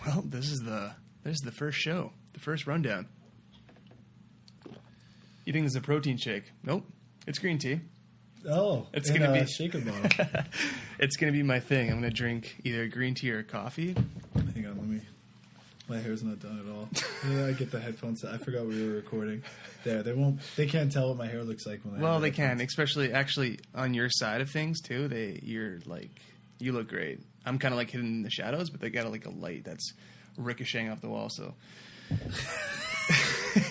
Well, this is the first show, the first rundown. You think this is a protein shake? Nope, it's green tea. Oh, it's gonna be a shaker bottle. It's gonna be my thing. I'm gonna drink either green tea or coffee. Hang on, let me. My hair's not done at all. Yeah, I get the headphones. I forgot we were recording. There, they won't. They can't tell what my hair looks like when I. Well, they can, especially actually on your side of things too. You look great. I'm kind of like hidden in the shadows, but they got like a light that's ricocheting off the wall. So,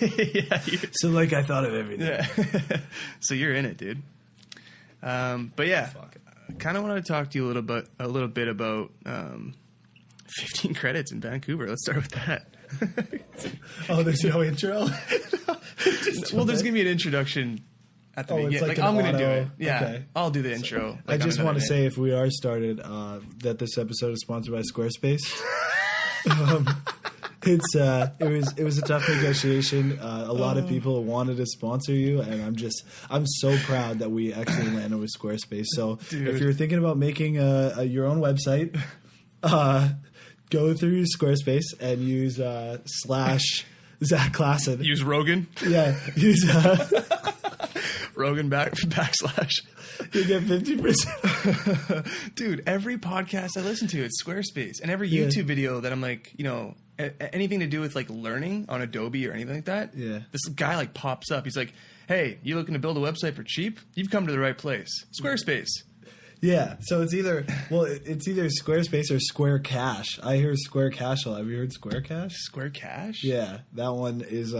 yeah. So like I thought of everything. Yeah. So you're in it, dude. But yeah, I kind of want to talk to you a little bit about 15 credits in Vancouver. Let's start with that. Oh, there's no intro. Well, there's gonna be an introduction at the beginning. Like I'm gonna do it. Yeah, okay. I'll do the intro. I just want to say, if we are started, that this episode is sponsored by Squarespace. It was a tough negotiation. A lot of people wanted to sponsor you, and I'm so proud that we actually landed with Squarespace. So if you're thinking about making your own website, go through Squarespace and use / Klassen. Use Rogan. Yeah, use Rogan backslash. You get 50%. Dude, every podcast I listen to, it's Squarespace, and every YouTube video that I'm like, anything to do with like learning on Adobe or anything like that. Yeah, this guy like pops up. He's like, "Hey, you looking to build a website for cheap? You've come to the right place. Squarespace." Yeah, so it's either Squarespace or Square Cash. I hear Square Cash a lot. Have you heard Square Cash? Square Cash? Yeah, that one is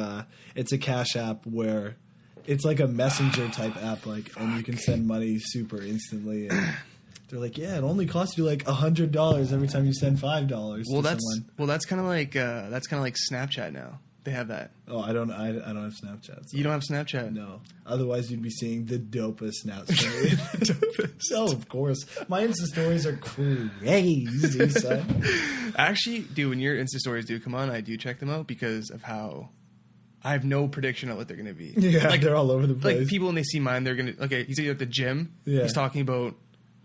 it's a cash app where it's like a messenger type app, and you can send money super instantly. And they're like, yeah, it only costs you like $100 every time you send $5. That's kind of like Snapchat now. They have that. Oh, I don't have Snapchat. So. You don't have Snapchat? No. Otherwise, you'd be seeing the dopest Snap story. Oh, of course. My Insta stories are crazy, son. Actually, dude, when your Insta stories do come on, I do check them out because of how I have no prediction of what they're going to be. Yeah, they're all over the place. Like, people, when they see mine, they're going to... Okay, he's either at the gym, he's talking about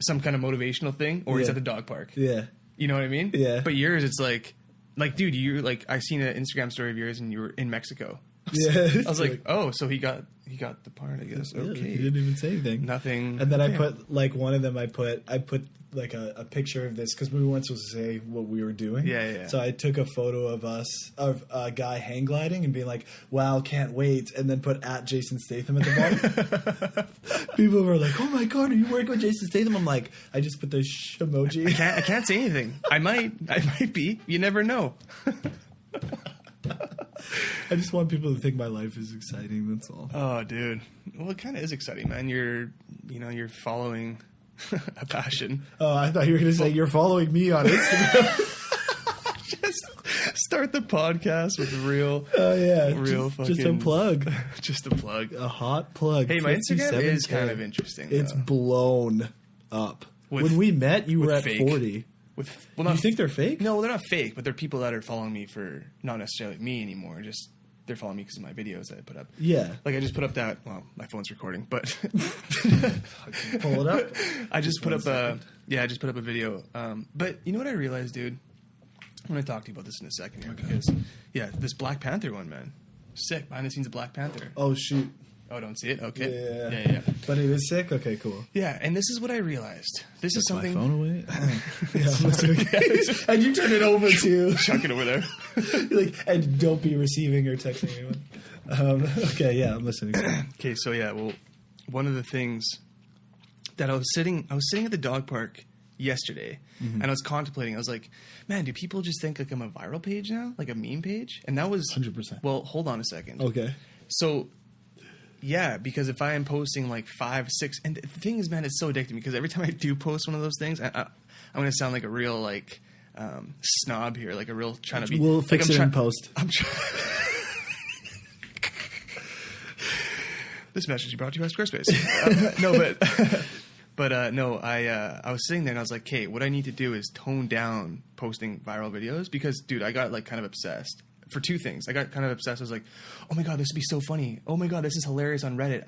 some kind of motivational thing, or he's at the dog park. Yeah. You know what I mean? Yeah. But yours, it's like, dude, I seen an Instagram story of yours and you were in Mexico. Yeah. I was like, oh, so he got the part, I guess. Yeah, okay. He didn't even say anything. Nothing. And then I put, one of them, I put like a picture of this because we weren't supposed to say what we were doing. Yeah. So I took a photo of a guy hang gliding and being like, wow, can't wait. And then put at Jason Statham at the bottom. People were like, oh my God, are you working with Jason Statham? I'm like, I just put the emoji. I can't say anything. I might be. You never know. I just want people to think my life is exciting. That's all. Oh, dude. Well, it kind of is exciting, man. You're following a passion. Oh, I thought you were going to say you're following me on Instagram. Just start the podcast with real fucking... Just a plug. Just a plug. A hot plug. Hey, my Instagram is kind of interesting. It's blown up. When we met, you were at 40. You think they're fake? No, they're not fake, but they're people that are following me for not necessarily me anymore. Just they're following me because of my videos that I put up. Yeah. Like I just put up that. Well, my phone's recording, but pull it up. I just put up a video. But you know what I realized, dude? I'm gonna talk to you about this in a second here because this Black Panther one, man, sick behind the scenes of Black Panther. Oh shoot. Oh, don't see it? Okay. Yeah. But it is sick? Okay, cool. Yeah, and this is what I realized. This is something... my phone away? And you turn it over to... Chuck it over there. And don't be receiving or texting anyone. Okay, yeah, I'm listening. Okay, so one of the things that I was sitting at the dog park yesterday, and I was contemplating, I was like, man, do people just think like I'm a viral page now? Like a meme page? And that was... 100%. Well, hold on a second. Okay. So... Yeah, because if I am posting like 5, 6, and the thing is, man, it's so addicting because every time I do post one of those things, I'm going to sound like a real snob here, like a real trying to be. We'll fix it in post. This message is brought to you by Squarespace. I was sitting there and I was like, okay, what I need to do is tone down posting viral videos because, dude, I got like kind of obsessed. For two things. I got kind of obsessed. I was like, oh my God, this would be so funny. Oh my God, this is hilarious on Reddit.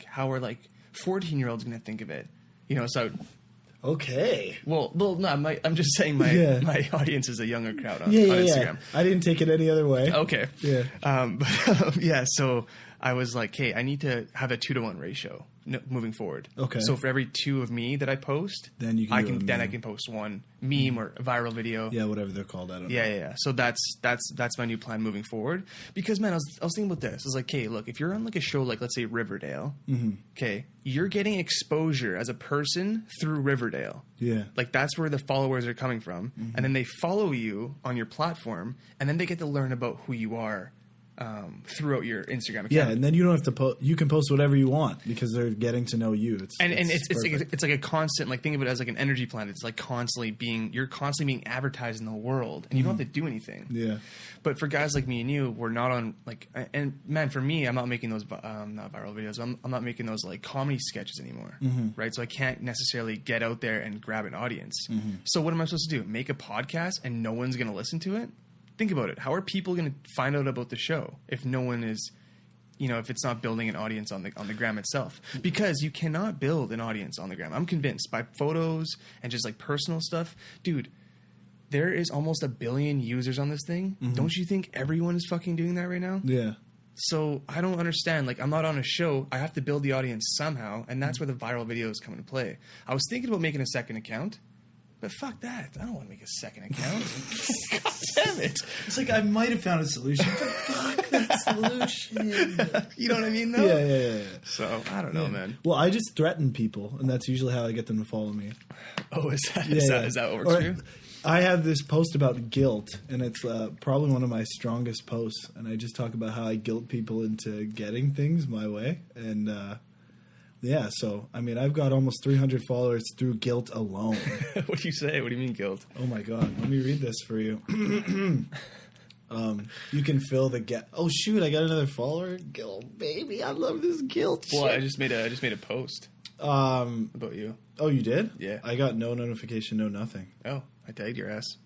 How are 14-year-olds going to think of it? So Okay. Well, no, I'm just saying my audience is a younger crowd on Instagram. I didn't take it any other way. Okay. Yeah. Yeah. So I was like, hey, I need to have a 2-to-1 ratio moving forward. Okay. So for every 2 of me that I post, then I can post one meme or a viral video. Yeah, whatever they're called. I don't know. Yeah. So that's my new plan moving forward. Because man, I was thinking about this. I was like, hey, look, if you're on like a show like let's say Riverdale, okay, you're getting exposure as a person through Riverdale. Yeah. Like that's where the followers are coming from, and then they follow you on your platform, and then they get to learn about who you are. Throughout your Instagram account. Yeah, and then you don't have to you can post whatever you want because they're getting to know you. It's like a constant, like think of it as like an energy plant. It's like you're constantly being advertised in the world, and you don't have to do anything. Yeah. But for guys like me and you, we're not on like, and man, for me, I'm not making those not viral videos. I'm not making those like comedy sketches anymore, right? So I can't necessarily get out there and grab an audience. So what am I supposed to do? Make a podcast and no one's going to listen to it? Think about it. How are people going to find out about the show if no one is, if it's not building an audience on the gram itself? Because you cannot build an audience on the gram. I'm convinced by photos and just like personal stuff. Dude, there is almost 1 billion users on this thing. Don't you think everyone is fucking doing that right now? Yeah. So I don't understand. Like, I'm not on a show. I have to build the audience somehow, and that's where the viral videos come into play. I was thinking about making a second account. But fuck that. I don't want to make a second account. God damn it. It's like I might have found a solution. But fuck that solution. You know what I mean, though? Yeah. So, I don't know, man. Well, I just threaten people, and that's usually how I get them to follow me. Oh, is that what works for you? I have this post about guilt, and it's probably one of my strongest posts. And I just talk about how I guilt people into getting things my way. And, yeah, so, I mean, I've got almost 300 followers through guilt alone. What do you say? What do you mean guilt? Oh, my God. Let me read this for you. You can fill the gap. Oh, shoot, I got another follower. Guilt, baby. I love this guilt shit. Well, I just made a post about you. Oh, you did? Yeah. I got no notification, no nothing. Oh, I tagged your ass.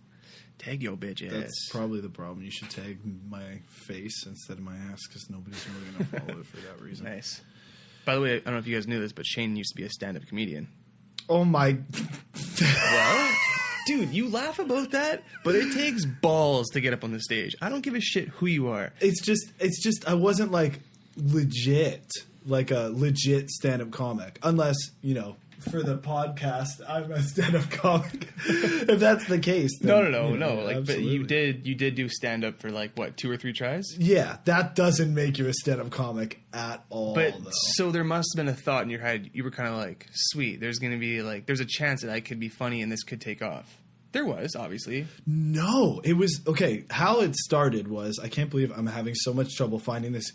Tag your bitch ass. That's probably the problem. You should tag my face instead of my ass because nobody's really going to follow it for that reason. Nice. By the way, I don't know if you guys knew this, but Shane used to be a stand-up comedian. Oh, my... Well, dude, you laugh about that, but it takes balls to get up on the stage. I don't give a shit who you are. It's just I wasn't, like, legit, like a legit stand-up comic. Unless, for the podcast, I'm a stand-up comic. If that's the case, then, no. Like, absolutely. But you did do stand-up for like what, 2 or 3 tries? Yeah, that doesn't make you a stand-up comic at all. But so there must have been a thought in your head. You were kind of like, sweet. There's going to be like, there's a chance that I could be funny and this could take off. There was, obviously. No, it was okay. How it started was, I can't believe I'm having so much trouble finding this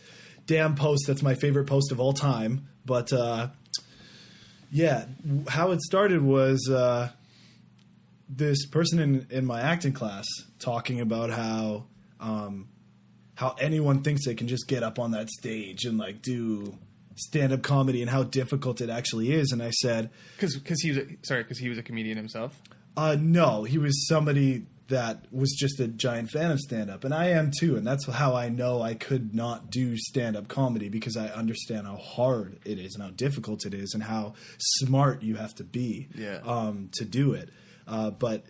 damn post. That's my favorite post of all time. But yeah, how it started was this person in my acting class talking about how anyone thinks they can just get up on that stage and like do stand-up comedy and how difficult it actually is. And I said, because he was a comedian himself. No, he was somebody that was just a giant fan of stand-up, and I am too, and that's how I know I could not do stand-up comedy, because I understand how hard it is and how difficult it is and how smart you have to be to do it. But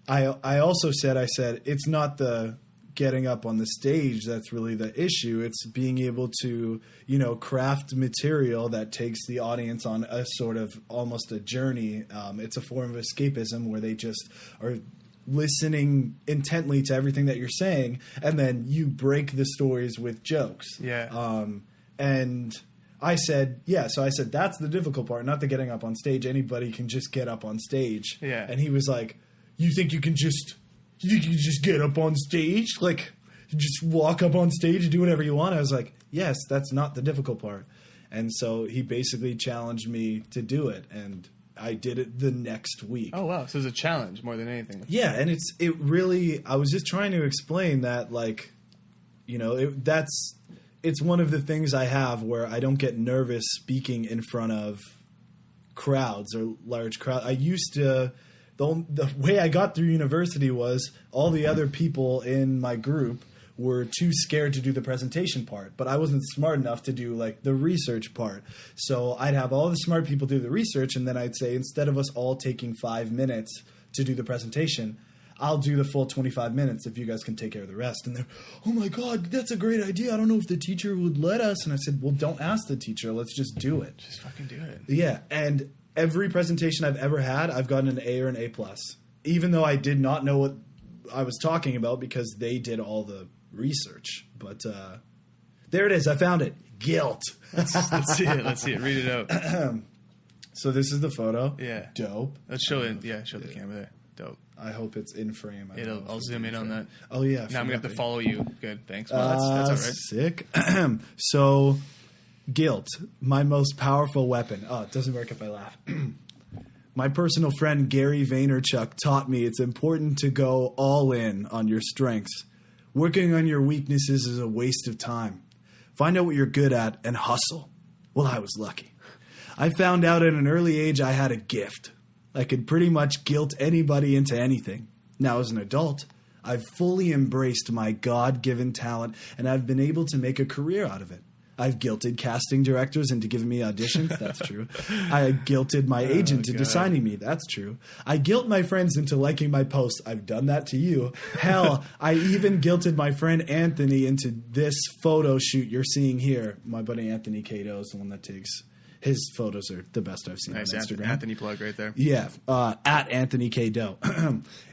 I also said, it's not the getting up on the stage that's really the issue. It's being able to, craft material that takes the audience on a sort of almost a journey. It's a form of escapism where they just are listening intently to everything that you're saying, and then you break the stories with jokes. Yeah. And I said, so I said, that's the difficult part, not the getting up on stage. Anybody can just get up on stage. Yeah. And he was like, you think you can just get up on stage? Like, you just walk up on stage and do whatever you want? I was like, yes, that's not the difficult part. And so he basically challenged me to do it, and I did it the next week. Oh, wow. So it's a challenge more than anything. Yeah, and it really, I was just trying to explain that, like, it's one of the things I have where I don't get nervous speaking in front of crowds or large crowds. I used to, the way I got through university was all the other people in my group were too scared to do the presentation part, but I wasn't smart enough to do like the research part. So I'd have all the smart people do the research, and then I'd say, instead of us all taking 5 minutes to do the presentation, I'll do the full 25 minutes if you guys can take care of the rest. And they're, oh my God, that's a great idea. I don't know if the teacher would let us. And I said, well, don't ask the teacher. Let's just do it. Just fucking do it. Yeah. And every presentation I've ever had, I've gotten an A or an A+. Even though I did not know what I was talking about because they did all the research. But there it is. I found it. Guilt. Let's see it. Let's see it. Read it out. So this is the photo. Yeah. Dope. Let's show it. Yeah, show the camera there. Dope. I hope it's in frame. I'll zoom in on that. Oh, yeah. Now I'm going to have to follow you. Good. Thanks. Well, that's all right. Sick. So, guilt, my most powerful weapon. Oh, it doesn't work if I laugh. My personal friend Gary Vaynerchuk taught me it's important to go all in on your strengths. Working on your weaknesses is a waste of time. Find out what you're good at and hustle. Well, I was lucky. I found out at an early age I had a gift. I could pretty much guilt anybody into anything. Now, as an adult, I've fully embraced my God-given talent, and I've been able to make a career out of it. I've guilted casting directors into giving me auditions. That's true. I guilted my agent into signing me. That's true. I guilt my friends into liking my posts. I've done that to you. Hell, I even guilted my friend Anthony into this photo shoot you're seeing here. My buddy Anthony Cato is the one that takes... His photos are the best I've seen on Instagram. Anthony plug right there. Yeah, at Anthony K. Doe.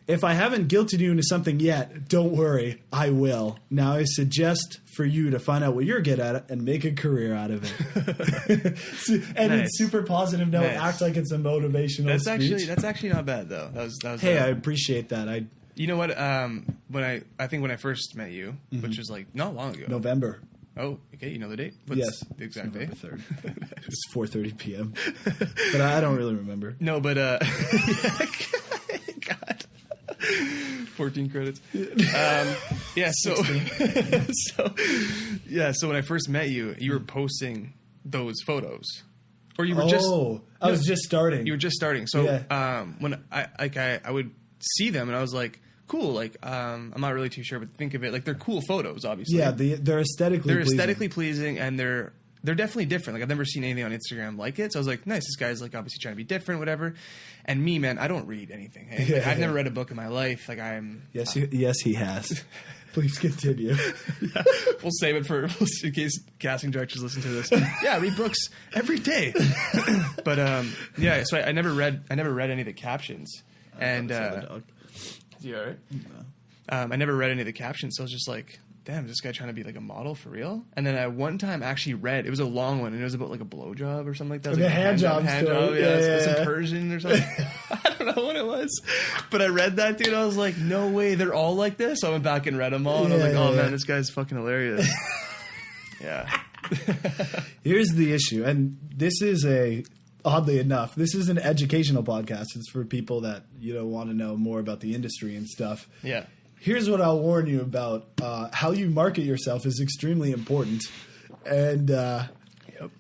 If I haven't guilted you into something yet, don't worry, I will. Now I suggest for you to find out what you're good at and make a career out of it. And nice. It's super positive now. Nice. Act like it's a motivational speech. That's actually not bad though. That was hey, I appreciate that. You know what? When I first met you, which was like not long ago, November. Oh, okay. You know the date? Yes. The exact date? November 3rd. It was 4:30 p.m. But I don't really remember. No, but... God. 14 credits. Yeah, so... so when I first met you, you were posting those photos. Or you were I was just starting. You were just starting. So when I would see them and I was like... cool, like I'm not really too sure, but think of it like they're cool photos, obviously. Yeah, they're aesthetically pleasing, and they're definitely different. Like I've never seen anything on Instagram like it, so I was like, nice, this guy's like obviously trying to be different, whatever. And me, man, I don't read anything. Hey? Like, I've never read a book in my life. Like I'm yes, he has. Please continue. Yeah, we'll save it for in case casting directors listen to this. Yeah, I read books every day. But yeah, so I never read any of the captions, and. Is he all right? No. I never read any of the captions, so I was just like, damn, is this guy trying to be like a model for real? And then I one time actually read, it was a long one, and it was about like a blowjob or something like that. Like a hand job. Yeah, some Persian or something. I don't know what it was. But I read that, dude. I was like, no way, they're all like this? So I went back and read them all, and I was like, oh man, this guy's fucking hilarious. Yeah. Here's the issue, and this is oddly enough, this is an educational podcast. It's for people that want to know more about the industry and stuff. Yeah. Here's what I'll warn you about. How you market yourself is extremely important. And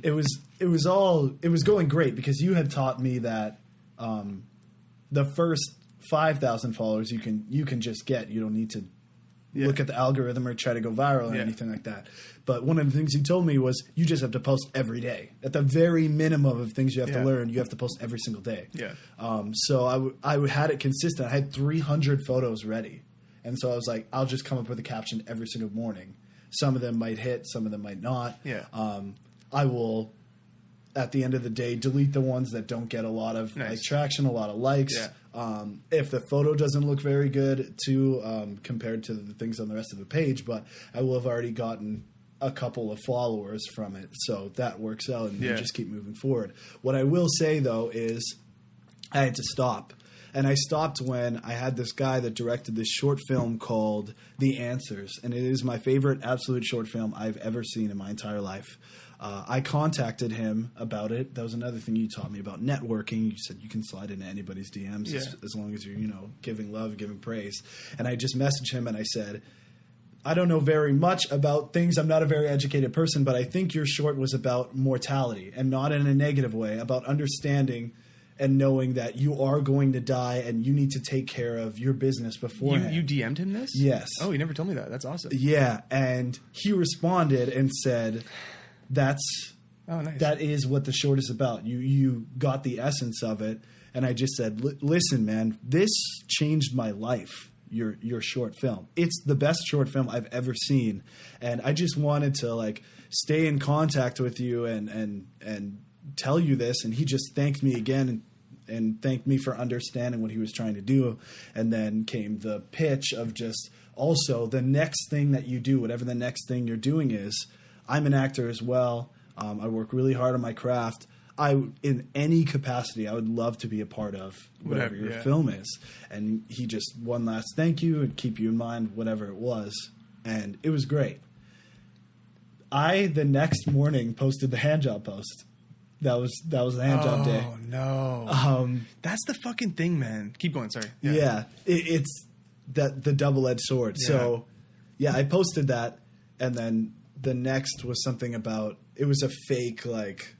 it was going great because you had taught me that the first 5,000 followers you can just get. You don't need to look at the algorithm or try to go viral or anything like that. But one of the things you told me was you just have to post every day. At the very minimum of things you have to learn, you have to post every single day. Yeah. So I had it consistent. I had 300 photos ready. And so I was like, I'll just come up with a caption every single morning. Some of them might hit, some of them might not. Yeah. I will, at the end of the day, delete the ones that don't get a lot of traction, a lot of likes. Yeah. If the photo doesn't look very good, too, compared to the things on the rest of the page, but I will have already gotten a couple of followers from it, so that works out, and we just keep moving forward. What I will say, though, is I had to stop. And I stopped when I had this guy that directed this short film called The Answers, and it is my favorite absolute short film I've ever seen in my entire life. I contacted him about it. That was another thing you taught me about networking. You said you can slide into anybody's DMs as long as you're, giving love, giving praise. And I just messaged him and I said, I don't know very much about things. I'm not a very educated person, but I think your short was about mortality, and not in a negative way, about understanding and knowing that you are going to die and you need to take care of your business beforehand. You DM'd him this? Yes. Oh, you never told me that. That's awesome. Yeah, and he responded and said, "That's nice. That is what the short is about. You got the essence of it." And I just said, "Listen, man, this changed my life. Your short film. It's the best short film I've ever seen, and I just wanted to like stay in contact with you and tell you this." And he just thanked me again and thanked me for understanding what he was trying to do. And then came the pitch of just also the next thing that you do, whatever the next thing you're doing is. I'm an actor as well. I work really hard on my craft. In any capacity, I would love to be a part of whatever your film is. And he just one last thank you and keep you in mind, whatever it was. And it was great. The next morning posted the handjob post. That was the handjob day. Oh no! That's the fucking thing, man. Keep going. Sorry. Yeah, it's the double-edged sword. Yeah. So, yeah, I posted that, and then the next was something about it was a fake like.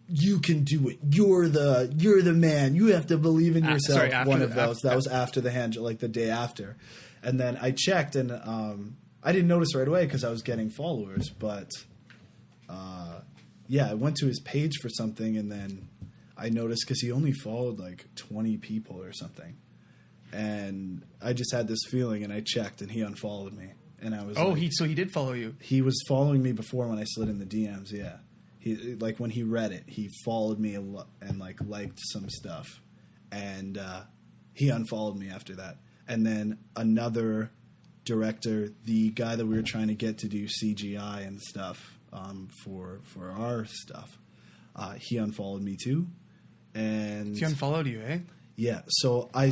You can do it. You're the man. You have to believe in yourself. One of those. That was after the handjob, like the day after, and then I checked and I didn't notice right away because I was getting followers, but. Yeah, I went to his page for something, and then I noticed because he only followed like 20 people or something. And I just had this feeling, and I checked, and he unfollowed me. And I was so he did follow you. He was following me before when I slid in the DMs, yeah. He like when he read it, he followed me and like liked some stuff. And he unfollowed me after that. And then another director, the guy that we were trying to get to do CGI and stuff, for our stuff, he unfollowed me too, and he unfollowed you, eh? Yeah. So I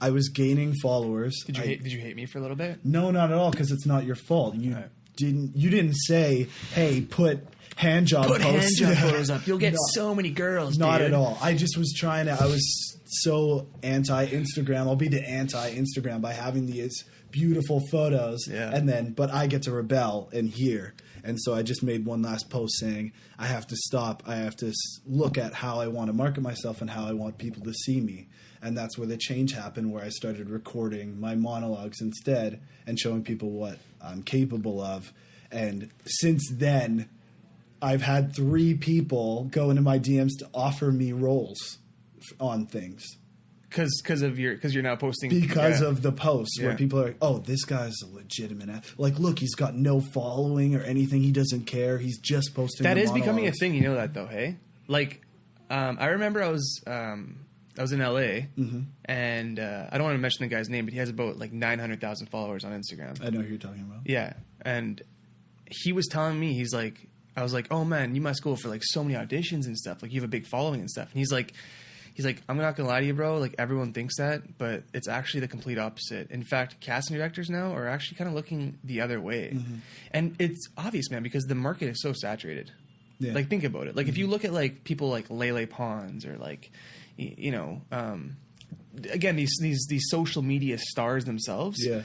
was gaining followers. Did you hate me for a little bit? No, not at all, because it's not your fault. You didn't say, "Hey, put handjob photos up. You'll get so many girls." Not at all. I just was trying to. I was so anti-Instagram. I'll be the anti-Instagram by having these beautiful photos, but I get to rebel in here. And so I just made one last post saying, I have to stop. I have to look at how I want to market myself and how I want people to see me. And that's where the change happened, where I started recording my monologues instead and showing people what I'm capable of. And since then, I've had 3 people go into my DMs to offer me roles on things. Because you're now posting of the posts where people are like, oh, this guy's a legitimate like, look, he's got no following or anything, he doesn't care, he's just posting that is monologues. Becoming a thing, you know that though, hey? Like I remember I was in LA, and I don't want to mention the guy's name, but he has about like 900,000 followers on Instagram. I know who you're talking about. Yeah. And he was telling me, I was like, oh man, you must go for like so many auditions and stuff, like you have a big following and stuff. And he's like, I'm not going to lie to you, bro. Like, everyone thinks that, but it's actually the complete opposite. In fact, casting directors now are actually kind of looking the other way. And it's obvious, man, because the market is so saturated. Yeah. Like, think about it. Like, if you look at, like, people like Lele Pons or, like, you know, again, these social media stars themselves. Yeah.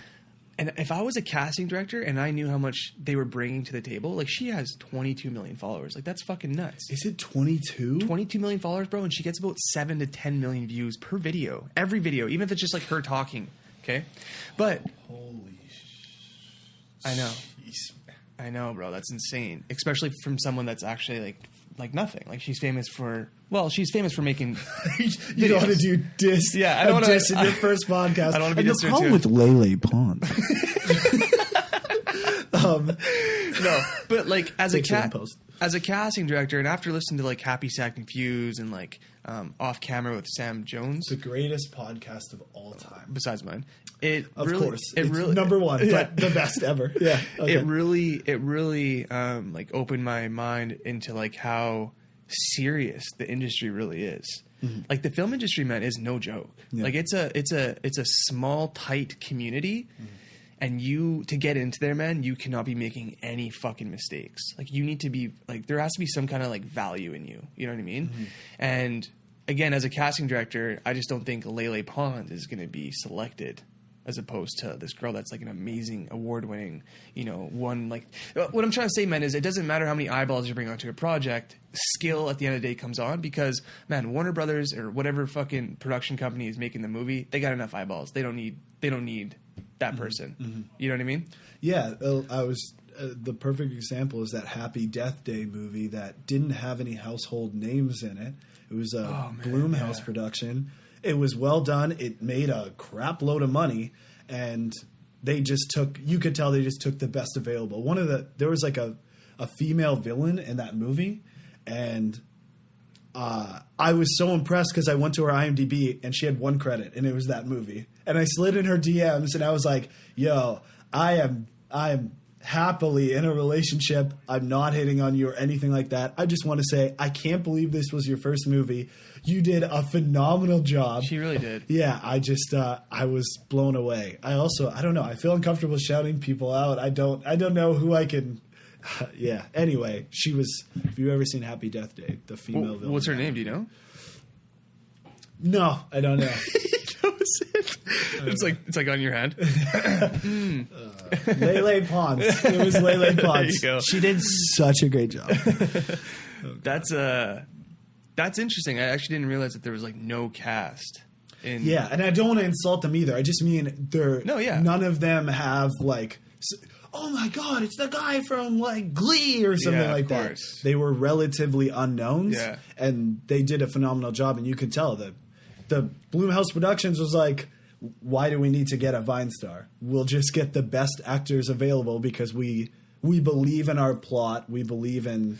And if I was a casting director and I knew how much they were bringing to the table, like she has 22 million followers. Like that's fucking nuts. Is it 22? 22 million followers, bro. And she gets about 7 to 10 million views per video. Every video, even if it's just like her talking. Okay. But. Holy I know. Jeez. I know, bro. That's insane. Especially from someone that's actually like nothing. Like she's famous for making. You don't want to do diss. Yeah, I don't want to diss in your first podcast. I don't want to be the problem with Lele Pond. No, but like as a casting director, and after listening to like Happy Sack and Fuse and like Off Camera with Sam Jones, the greatest podcast of all time, besides mine. It's number one, but the best ever. Yeah, okay. It really like opened my mind into like how serious the industry really is. Like the film industry, man, is no joke. Yeah. Like it's a small, tight community. And to get into there, man, you cannot be making any fucking mistakes. Like you need to be like, there has to be some kind of like value in you. You know what I mean? And again, as a casting director, I just don't think Lele Pons is going to be selected as opposed to this girl that's like an amazing award-winning, one like. What I'm trying to say, man, is it doesn't matter how many eyeballs you bring onto a project. Skill at the end of the day comes on because, man, Warner Brothers or whatever fucking production company is making the movie, they got enough eyeballs. They don't need that person. Mm-hmm. You know what I mean? Yeah, the perfect example is that Happy Death Day movie that didn't have any household names in it. It was a Blumhouse production. It was well done. It made a crap load of money, and you could tell they just took the best available. There was like a female villain in that movie, and I was so impressed because I went to her IMDb and she had one credit, and it was that movie. And I slid in her DMs, and I was like, "Yo, I am happily in a relationship. I'm not hitting on you or anything like that. I just want to say I can't believe this was your first movie. You did a phenomenal job." She really did. Yeah, I was blown away. I don't know. I feel uncomfortable shouting people out. I don't know who I can. Yeah. Anyway, she was. Have you ever seen Happy Death Day? The female villain. What's her name? Do you know? No, I don't know. It's like on your hand. Lele Pons. It was Lele Pons. There you go. She did such a great job. That's interesting. I actually didn't realize that there was like no cast. Yeah, and I don't want to insult them either. I just mean none of them have like, oh my God, it's the guy from like Glee or something like that. They were relatively unknowns, and they did a phenomenal job. And you could tell that the Blumhouse Productions was like, why do we need to get a Vine star? We'll just get the best actors available because we believe in our plot. We believe in...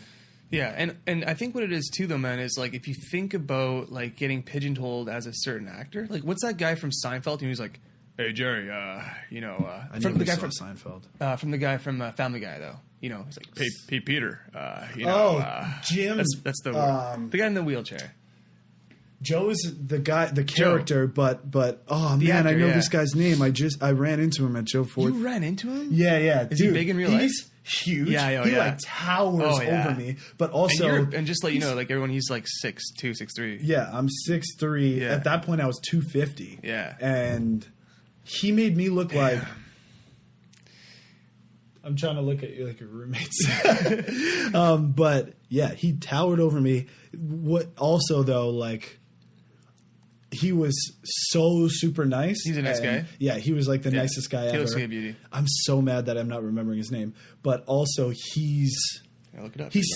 Yeah, and I think what it is too, though, man, is like if you think about like getting pigeonholed as a certain actor, like what's that guy from Seinfeld who's like, "Hey Jerry, from the guy from Seinfeld, from the guy from Family Guy, though, he's like, "Hey Peter, Jim." That's the guy in the wheelchair. Joe is the character, but oh man, I know this guy's name. I ran into him at Joe Ford. You ran into him? Yeah. Is he big in real life? He's huge. He like towers over me. But also, and just let you know, like everyone, he's like 6'2", 6'3". Yeah, I'm 6'3". Yeah. At that point, I was 250. Yeah, and he made me look like. I'm trying to look at you like your roommates. But yeah, he towered over me. What also though, like. He was so super nice. He's a nice guy. Yeah, he was like the nicest guy ever. He looks like a beauty. I'm so mad that I'm not remembering his name. But also, he's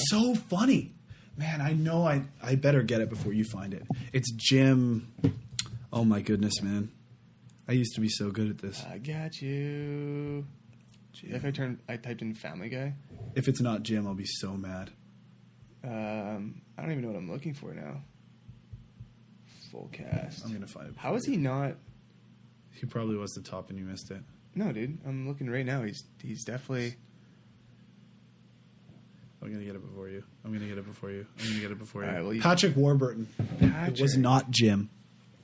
so funny. Man, I know I better get it before you find it. It's Jim. Oh, my goodness, man. I used to be so good at this. I got you. If I typed in Family Guy. If it's not Jim, I'll be so mad. I don't even know what I'm looking for now. Full cast. I'm going to find it. How is he not? He probably was the top and you missed it. No, dude. I'm looking right now. He's definitely... I'm going to get it before you. All right, well, Patrick Warburton. It was not Jim.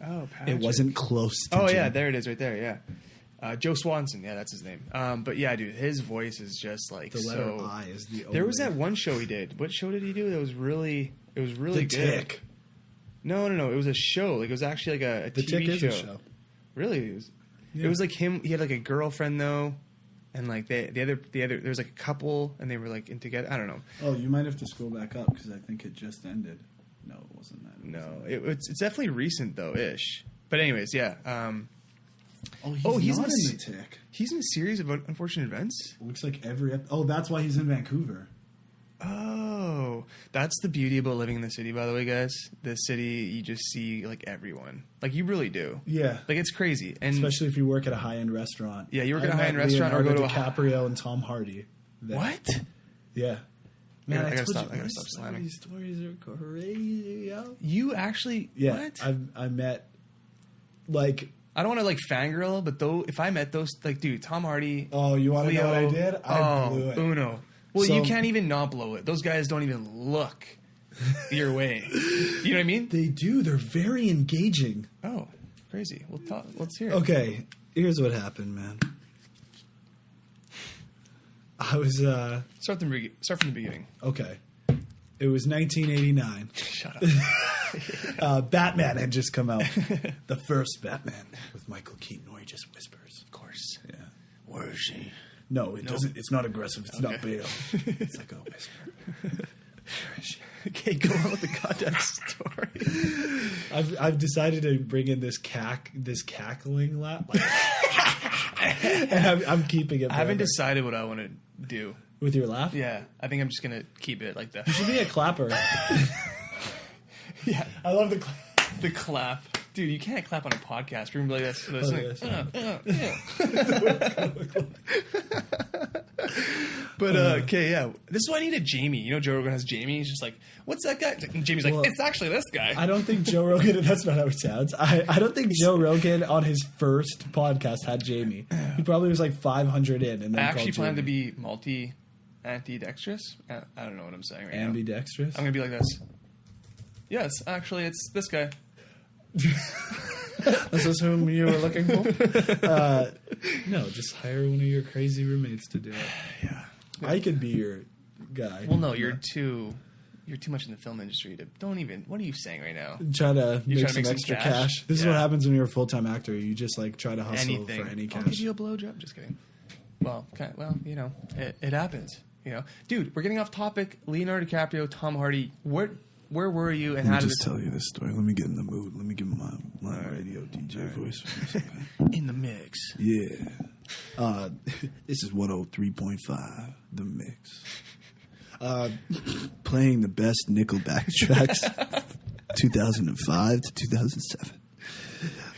Oh, Patrick. It wasn't close to Jim. Oh, yeah. There it is right there. Yeah. Joe Swanson. Yeah, that's his name. But yeah, dude, his voice is just like the letter I is the only... There was that one show he did. What show did he do? It was really the good. Tick. No. It was a show. Like it was actually like a the TV Tick show. Is a show. Really? It was like him. He had like a girlfriend though, and like the other there was like a couple, and they were like in together. I don't know. Oh, you might have to scroll back up because I think it just ended. No, it wasn't that. It's definitely recent though, ish. But anyways, yeah. He's not in the Tick. He's in a series of unfortunate events. Looks like every. That's why he's in Vancouver. Oh, that's the beauty about living in the city, by the way, guys. The city, you just see, like, everyone. Like, you really do. Yeah. Like, it's crazy. And especially if you work at a high-end restaurant. Yeah, you work at a high-end restaurant or go to DiCaprio and Tom Hardy. What? Yeah. Man, I gotta stop slamming. These stories are crazy, yo. You actually... Yeah, what? I met, like... I don't want to, like, fangirl, but if I met those... Like, dude, Tom Hardy... Oh, you want to know what I did? I blew it. Uno. Well, you can't even not blow it. Those guys don't even look your way. You know what I mean? They do. They're very engaging. Oh, crazy. Let's hear it. Okay, here's what happened, man. I was... Start from the beginning. Okay. It was 1989. Shut Batman had just come out. The first Batman with Michael Keaton, where he just whispers. Of course. Yeah. Where is she? No, it doesn't. It's not aggressive. It's not beta. It's like a whisper. Where is she? Okay, go on with the goddamn story. I've decided to bring in this cackling laugh. And I'm keeping it. I haven't decided what I want to do with your laugh. Yeah, I think I'm just gonna keep it like that. You should be a clapper. Yeah, I love the clap. Dude, you can't clap on a podcast. We're gonna be like this. But okay, yeah. This is why I needed Jamie. You know, Joe Rogan has Jamie. He's just like, "What's that guy?" And Jamie's like, "It's actually this guy." I don't think Joe Rogan. That's not how it sounds. I don't think Joe Rogan on his first podcast had Jamie. He probably was like 500 in, and then I actually plan to be ambidextrous. I don't know what I'm saying right ambidextrous? now. I'm gonna be like this. Yes, actually, it's this guy. Is this whom you were looking for? No, just hire one of your crazy roommates to do it. Yeah. I could be your guy. Well, no, you're too much in the film industry to. Don't even. What are you saying right now? Try to make some extra cash. This is what happens when you're a full-time actor. You just like try to hustle for any cash. I'll give you a blowjob. Just kidding. Well, you know, it happens. You know, dude, we're getting off topic. Leonardo DiCaprio, Tom Hardy. Where were you, and how did I just tell you this story? Let me get in the mood. Let me give my radio DJ voice. In the mix. Yeah. This is 103.5, The Mix. Playing the best Nickelback tracks 2005 to 2007.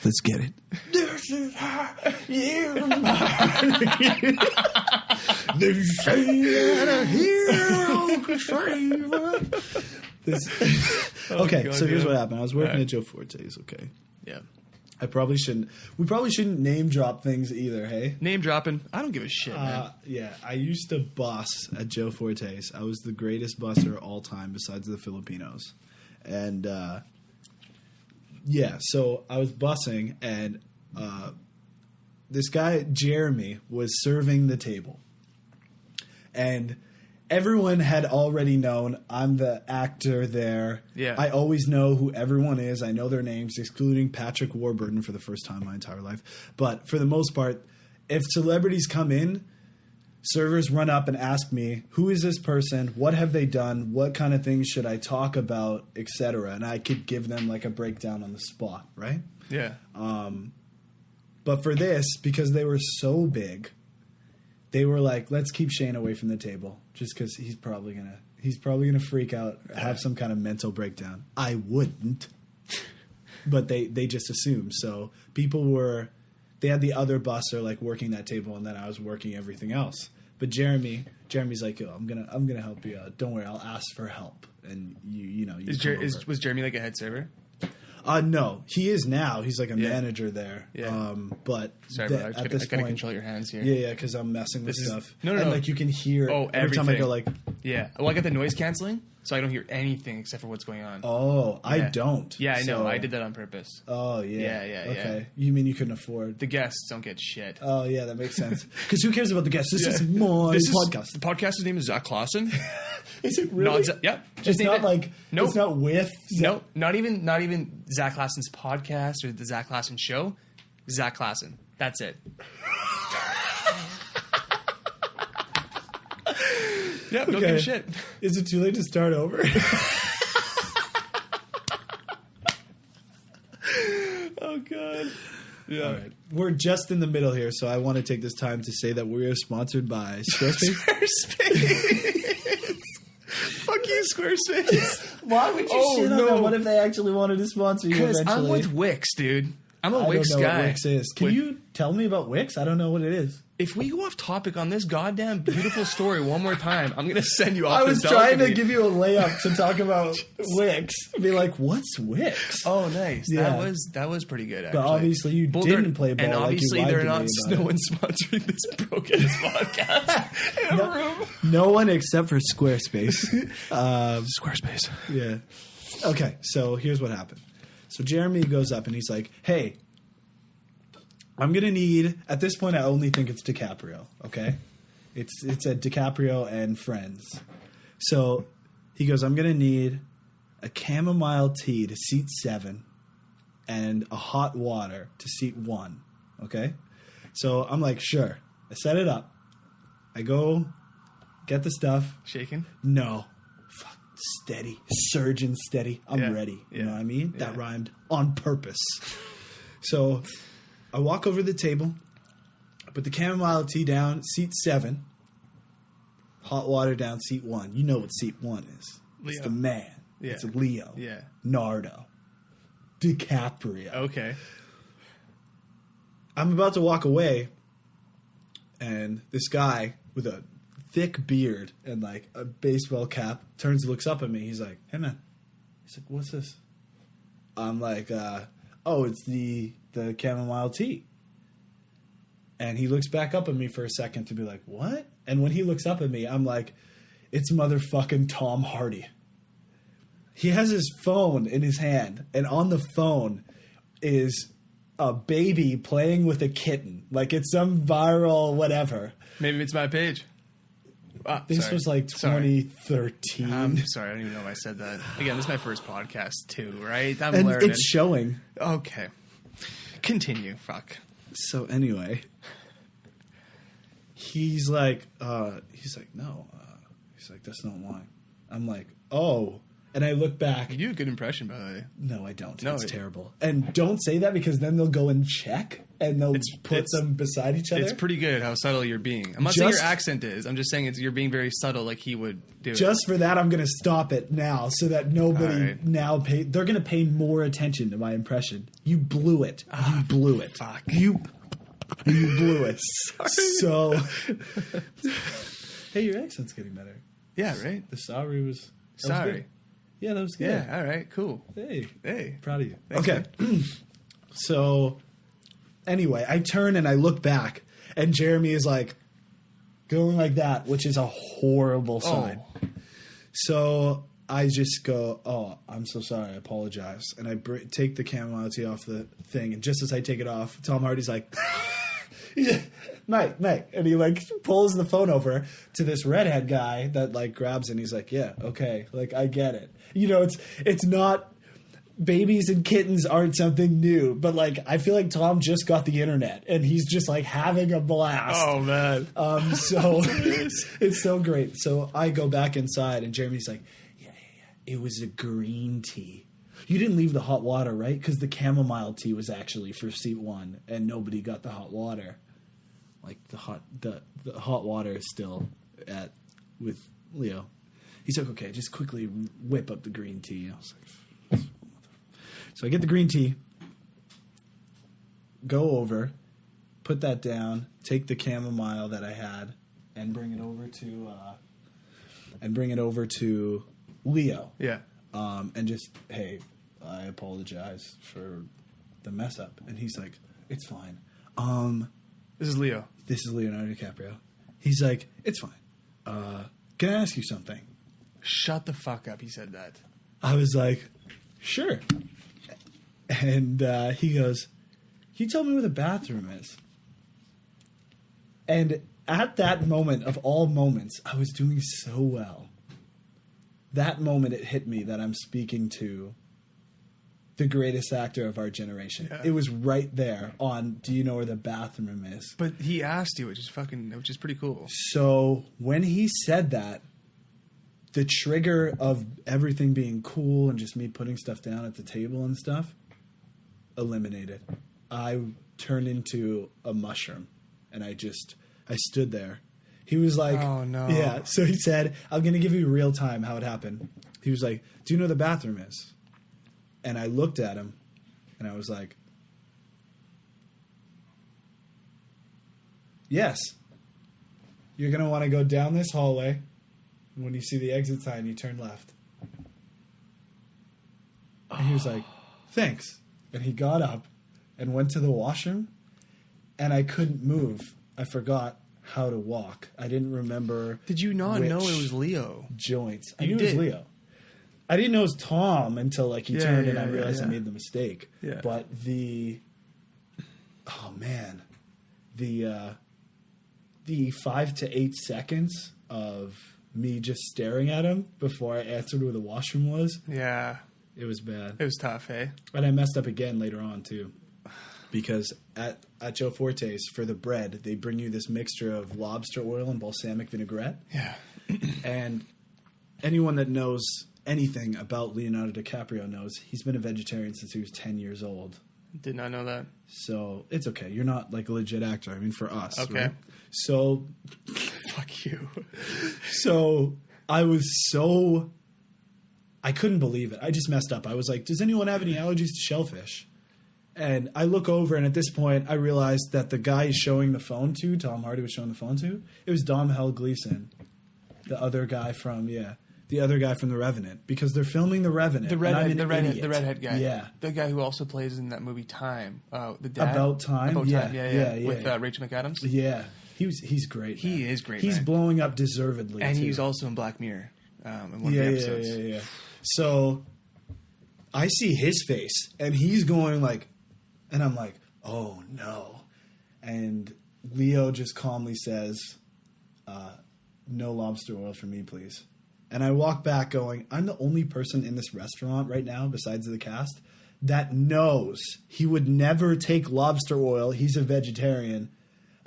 Let's get it. This is how you They say that a hero could save us. Okay, so here's what happened. I was working at Joe Forte's, okay? Yeah. We probably shouldn't name drop things either, hey? Name dropping. I don't give a shit, man. Yeah, I used to bus at Joe Forte's. I was the greatest busser of all time besides the Filipinos. And, so I was bussing, and this guy, Jeremy, was serving the table. And everyone had already known I'm the actor there. Yeah. I always know who everyone is. I know their names, excluding Patrick Warburton for the first time in my entire life. But for the most part, if celebrities come in, servers run up and ask me, who is this person? What have they done? What kind of things should I talk about, etc. And I could give them like a breakdown on the spot, right? Yeah. But for this, because they were so big, they were like, let's keep Shane away from the table just because he's probably gonna freak out, have some kind of mental breakdown. I wouldn't, but they just assumed. So they had the other busser like working that table, and then I was working everything else. But Jeremy's like, yo, I'm gonna help you out. Don't worry, I'll ask for help. And was Jeremy like a head server? No, he is now. He's like a manager there. Yeah. But sorry, bro, I gotta control your hands here. Yeah, because I'm messing with stuff. No. Like you can hear every time I go like. Yeah. Well, I got the noise canceling, so I don't hear anything except for what's going on. Oh, yeah. I don't. Yeah, I know. I did that on purpose. Oh, yeah. Yeah. Okay. You mean you couldn't afford? The guests don't get shit. Oh, yeah, that makes sense. Because who cares about the guests? This is my podcast. The podcast's name is Zach Klassen. Is it really? Yeah. It's not like. Nope. It's not with. No, not even Zach Klassen's podcast or the Zach Klassen show. Zach Klassen. That's it. Yeah, don't give a shit. Is it too late to start over? Oh, God. Yeah. All right. We're just in the middle here, so I want to take this time to say that we are sponsored by Squarespace. Squarespace. Fuck you, Squarespace. Why would you shit on them? What if they actually wanted to sponsor you eventually? Because I'm with Wix, dude. I'm a Wix guy. I don't know what Wix is. Can you tell me about Wix? I don't know what it is. If we go off topic on this goddamn beautiful story one more time, I'm going to send you off. I was trying to give you a layup to talk about Wix. Be like, what's Wix? Oh, nice. Yeah. That was pretty good, actually. But obviously you didn't play ball. And obviously like they're not. No one's sponsoring this broken podcast in a room. No one except for Squarespace. Squarespace. Yeah. Okay, so here's what happened. So Jeremy goes up and he's like, hey, I'm going to need, at this point I only think it's DiCaprio, okay? It's a DiCaprio and friends. So he goes, I'm going to need a chamomile tea to seat 7, and a hot water to seat 1. Okay? So I'm like, sure. I set it up. I go get the stuff. Shaking? No. Fuck. Steady. Surgeon steady. I'm ready. You know what I mean? That rhymed on purpose. So I walk over to the table. I put the chamomile tea down, seat 7. Hot water down, seat 1. You know what seat 1 is. Leo. It's the man. Yeah. It's Leo. Yeah. Nardo. DiCaprio. Okay. I'm about to walk away, and this guy with a thick beard and like a baseball cap turns and looks up at me. He's like, hey man. He's like, what's this? I'm like, oh, it's the chamomile tea. And he looks back up at me for a second to be like, what? And when he looks up at me, I'm like, it's motherfucking Tom Hardy. He has his phone in his hand, and on the phone is a baby playing with a kitten. Like it's some viral whatever. Maybe it's my page. This was like 2013. I'm sorry, I don't even know if I said that. Again, this is my first podcast too, right? I'm and learning. It's showing. Okay. Continue. Fuck. So anyway, he's like, no. He's like, that's not wine. I'm like, oh. And I look back. You do a good impression, by the way. No, I don't. No, it's terrible. And don't say that because then they'll go and check and they'll put them beside each other. It's pretty good how subtle you're being. I'm not saying your accent is. I'm just saying you're being very subtle like he would do it. Just for that, I'm going to stop it now so that nobody now pay. They're going to pay more attention to my impression. You blew it. You blew it. Fuck. You blew it. So, hey, your accent's getting better. Yeah, right? The sorry was... Sorry. Yeah, that was good. Yeah, all right, cool. Hey. Proud of you. Thanks, okay. So, anyway, I turn and I look back, and Jeremy is like going like that, which is a horrible sign. Oh. So I just go, oh, I'm so sorry. I apologize. And I take the chamomile tea off the thing, and just as I take it off, Tom Hardy's like... Mate. And he like pulls the phone over to this redhead guy that like grabs it and he's like, yeah, okay. Like, I get it. You know, it's not babies and kittens aren't something new, but like, I feel like Tom just got the internet and he's just like having a blast. Oh man. So it's so great. So I go back inside and Jeremy's like, yeah. It was a green tea. You didn't leave the hot water, right? Because the chamomile tea was actually for seat 1 and nobody got the hot water. Like the hot water is still with Leo. He's like, okay, just quickly whip up the green tea. I was like, so I get the green tea, go over, put that down, take the chamomile that I had, and bring it over to Leo. Yeah. And just, hey, I apologize for the mess up. And he's like, it's fine. This is Leo. This is Leonardo DiCaprio. He's like, it's fine. Can I ask you something? Shut the fuck up. He said that. I was like, sure. And he goes, can you tell me where the bathroom is? And at that moment of all moments, I was doing so well. That moment, it hit me that I'm speaking to the greatest actor of our generation. Yeah. It was right there on, do you know where the bathroom is? But he asked you, which is pretty cool. So when he said that, the trigger of everything being cool and just me putting stuff down at the table and stuff, eliminated. I turned into a mushroom and I stood there. He was like, oh no. Yeah. So he said, I'm going to give you real time how it happened. He was like, do you know where the bathroom is? And I looked at him, and I was like, yes. You're going to want to go down this hallway, and when you see the exit sign, you turn left. And he was like, thanks. And he got up and went to the washroom, and I couldn't move. I forgot how to walk. I didn't remember. Did you not know it was Leo? Joints. I knew it was Leo. I didn't know it was Tom until like he turned and I realized I made the mistake. Yeah. But the 5 to 8 seconds of me just staring at him before I answered where the washroom was. Yeah. It was bad. It was tough, eh? And I messed up again later on, too. Because at Joe Forte's, for the bread, they bring you this mixture of lobster oil and balsamic vinaigrette. Yeah. And anyone that knows anything about Leonardo DiCaprio knows he's been a vegetarian since he was 10 years old. Did not know that. So it's okay. You're not like a legit actor. I mean, for us. Okay. Right? So. Fuck you. So I couldn't believe it. I just messed up. I was like, does anyone have any allergies to shellfish? And I look over, and at this point, I realized that the guy he's showing the phone to, Tom Hardy was showing the phone to, it was Domhnall Gleeson, the other guy from The Revenant, because they're filming The Revenant. The redhead guy. Yeah. The guy who also plays in that movie Time. The dad. About Time? Yeah. With Rachel McAdams. Yeah. He's great. He is great. He's blowing up deservedly. And too. He's also in Black Mirror in one of the episodes. Yeah. So I see his face, and he's going like, and I'm like, oh no. And Leo just calmly says, no lobster oil for me, please. And I walk back going, I'm the only person in this restaurant right now, besides the cast, that knows he would never take lobster oil. He's a vegetarian.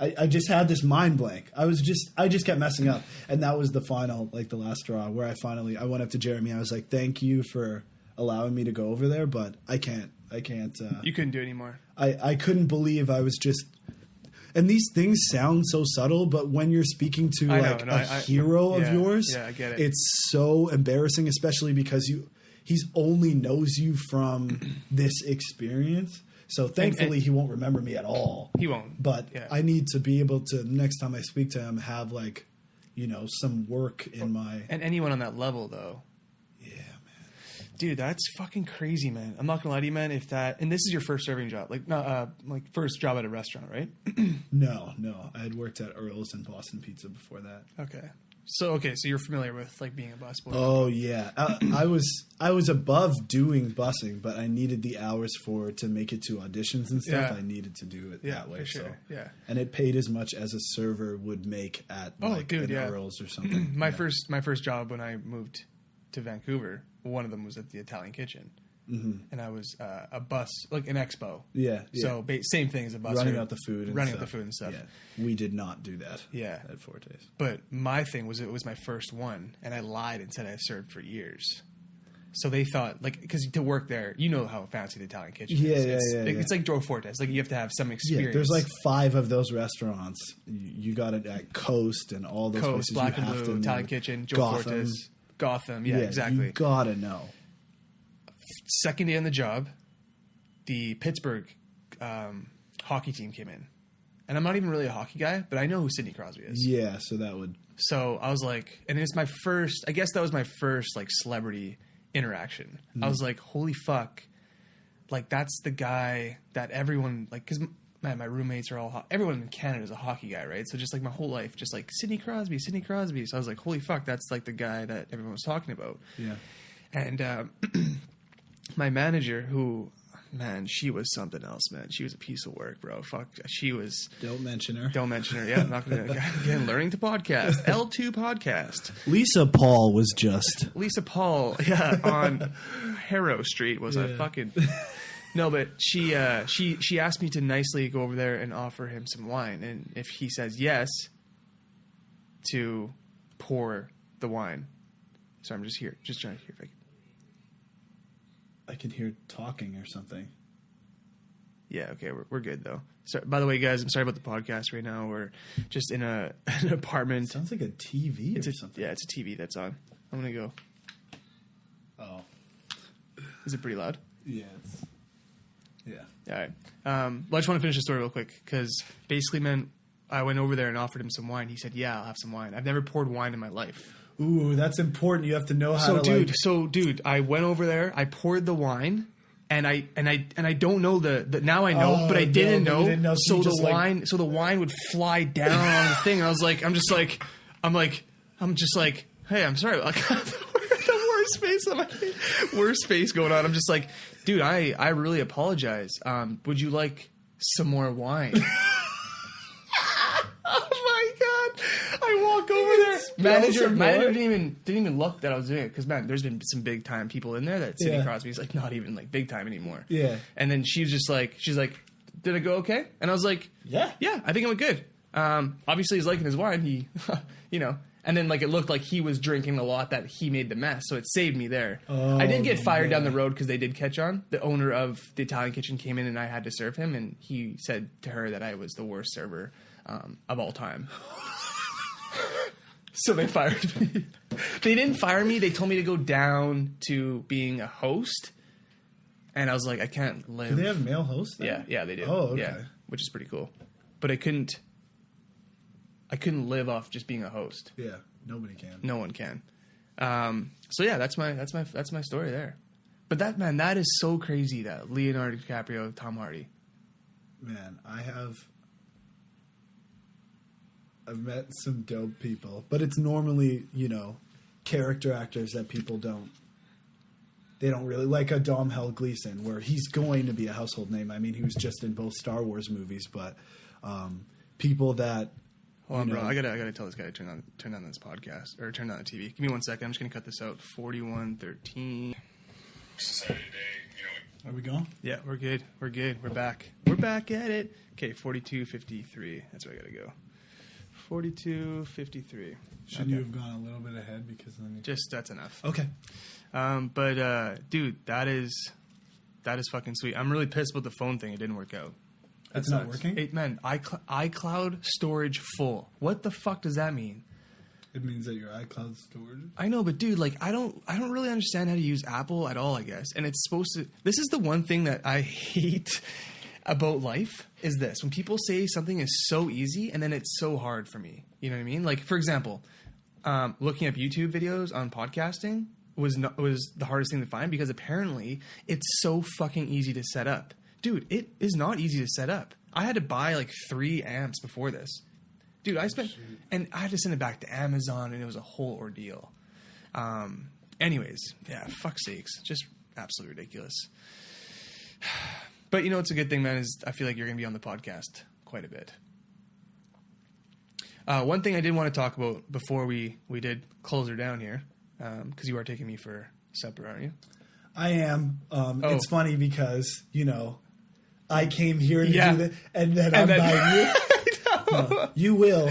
I just had this mind blank. I just kept messing up. And that was the final, like the last straw, where I went up to Jeremy. I was like, thank you for allowing me to go over there, but I can't. You couldn't do it anymore. I couldn't believe I was just... And these things sound so subtle, but when you're speaking to a hero of yours, I get it. It's so embarrassing, especially because he's only knows you from this experience. So thankfully, he won't remember me at all. He won't. But I need to be able to, next time I speak to him, have some work in my... And anyone on that level, though. Yeah, man. Dude, that's fucking crazy, man. I'm not gonna lie to you, man. And this is your first serving job, first job at a restaurant, right? No. I had worked at Earl's and Boston Pizza before that. Okay. So you're familiar with being a busboy. Oh yeah, I was above doing busing, but I needed the hours to make it to auditions and stuff. Yeah. I needed to do it that way. For sure. So. Yeah, and it paid as much as a server would make at Earl's or something. my first job when I moved to Vancouver, one of them was at the Italian Kitchen. Mm-hmm. And I was a bus, like an expo. Yeah. So same thing as a bus. Running out the food and stuff. Yeah. We did not do that at Forte's. But my thing was it was my first one, and I lied and said I served for years. So they thought, because to work there, you know how fancy the Italian Kitchen is. It's like Joe Forte's. You have to have some experience. Yeah, there's 5 of those restaurants. You got it at Coast and all those places. Black and Blue, Italian Kitchen, Joe Forte's, Gotham. Yeah, exactly. You gotta know. Second day on the job, the Pittsburgh hockey team came in. And I'm not even really a hockey guy, but I know who Sidney Crosby is. Yeah, so that would... So I was like... And it's my first... I guess that was my first, celebrity interaction. I was like, holy fuck. That's the guy that everyone... Because, man, my roommates are all... Everyone in Canada is a hockey guy, right? So just, my whole life, just, Sidney Crosby. So I was like, holy fuck, that's, the guy that everyone was talking about. Yeah. And... my manager, who, man, she was something else, man. She was a piece of work, bro. Fuck, she was... Don't mention her. Yeah, I'm not going to... Again, learning to podcast. L2 podcast. Lisa Paul was just... Lisa Paul, on Harrow Street was a fucking... No, but she asked me to nicely go over there and offer him some wine. And if he says yes, to pour the wine. So I'm just trying to hear if I can hear talking or something. Yeah, okay, we're good though. So, by the way, guys, I'm sorry about the podcast right now. We're just in an apartment. It sounds like a TV or something. Yeah, it's a TV that's on. I'm gonna go. Oh, is it pretty loud? Yeah. Yeah. All right. Well, I just want to finish the story real quick because basically, man, I went over there and offered him some wine. He said, "Yeah, I'll have some wine." I've never poured wine in my life. Ooh, that's important. You have to know how to So, dude, I went over there. I poured the wine, and I don't know the now I know, but I didn't know. So the wine would fly down on the thing. And I was like, I'm just like, hey, I'm sorry. The worst face on my face. Worst face going on. I'm just like, dude, I really apologize. Would you like some more wine? I walk over there. Manager didn't even look that I was doing it because, man, there's been some big time people in there that Sidney Crosby's like not even like big time anymore. Yeah. And then she's like, did it go okay? And I was like, yeah, I think it went good. Obviously he's liking his wine. He, and then like it looked like he was drinking a lot that he made the mess. So it saved me there. Oh, I did get fired down the road because they did catch on. The owner of the Italian kitchen came in and I had to serve him. And he said to her that I was the worst server of all time. So they fired me. They didn't fire me. They told me to go down to being a host. And I was like, I can't live. Do they have male hosts then? Yeah, they do. Oh, okay. Yeah, which is pretty cool. But I couldn't live off just being a host. Yeah, nobody can. No one can. So yeah, that's my story there. But that is so crazy that Leonardo DiCaprio, Tom Hardy. Man, I've met some dope people, but it's normally, character actors that people they don't really like. A Domhnall Gleeson, where he's going to be a household name. I mean, he was just in both Star Wars movies, but people that. Hold on, bro. I gotta tell this guy to turn on this podcast or turn on the TV. Give me 1 second. I'm just gonna cut this out. 4113. Society today, Are we going? Yeah, we're good. We're back. We're back at it. Okay, 4253. That's where I gotta go. 4253. Should you have gone a little bit ahead because then that's enough. Okay. But dude, that is fucking sweet. I'm really pissed about the phone thing. It didn't work out. That's not working? iCloud storage full. What the fuck does that mean? It means that your iCloud storage. I know, but dude, like I don't really understand how to use Apple at all, I guess. And it's supposed to. This is the one thing that I hate about life is this: when people say something is so easy and then it's so hard for me. You know what I mean? Like, for example, looking up YouTube videos on podcasting was the hardest thing to find because apparently it's so fucking easy to set up. Dude, it is not easy to set up. I had to buy like 3 amps before this. Dude, and I had to send it back to Amazon, and it was a whole ordeal. Anyways, yeah, fuck sakes. Just absolutely ridiculous. But it's a good thing, man, is I feel like you're going to be on the podcast quite a bit. One thing I did want to talk about before we did close her down here, because you are taking me for supper, aren't you? I am. It's funny because, I came here to do that, and then I'm buying you. No, you will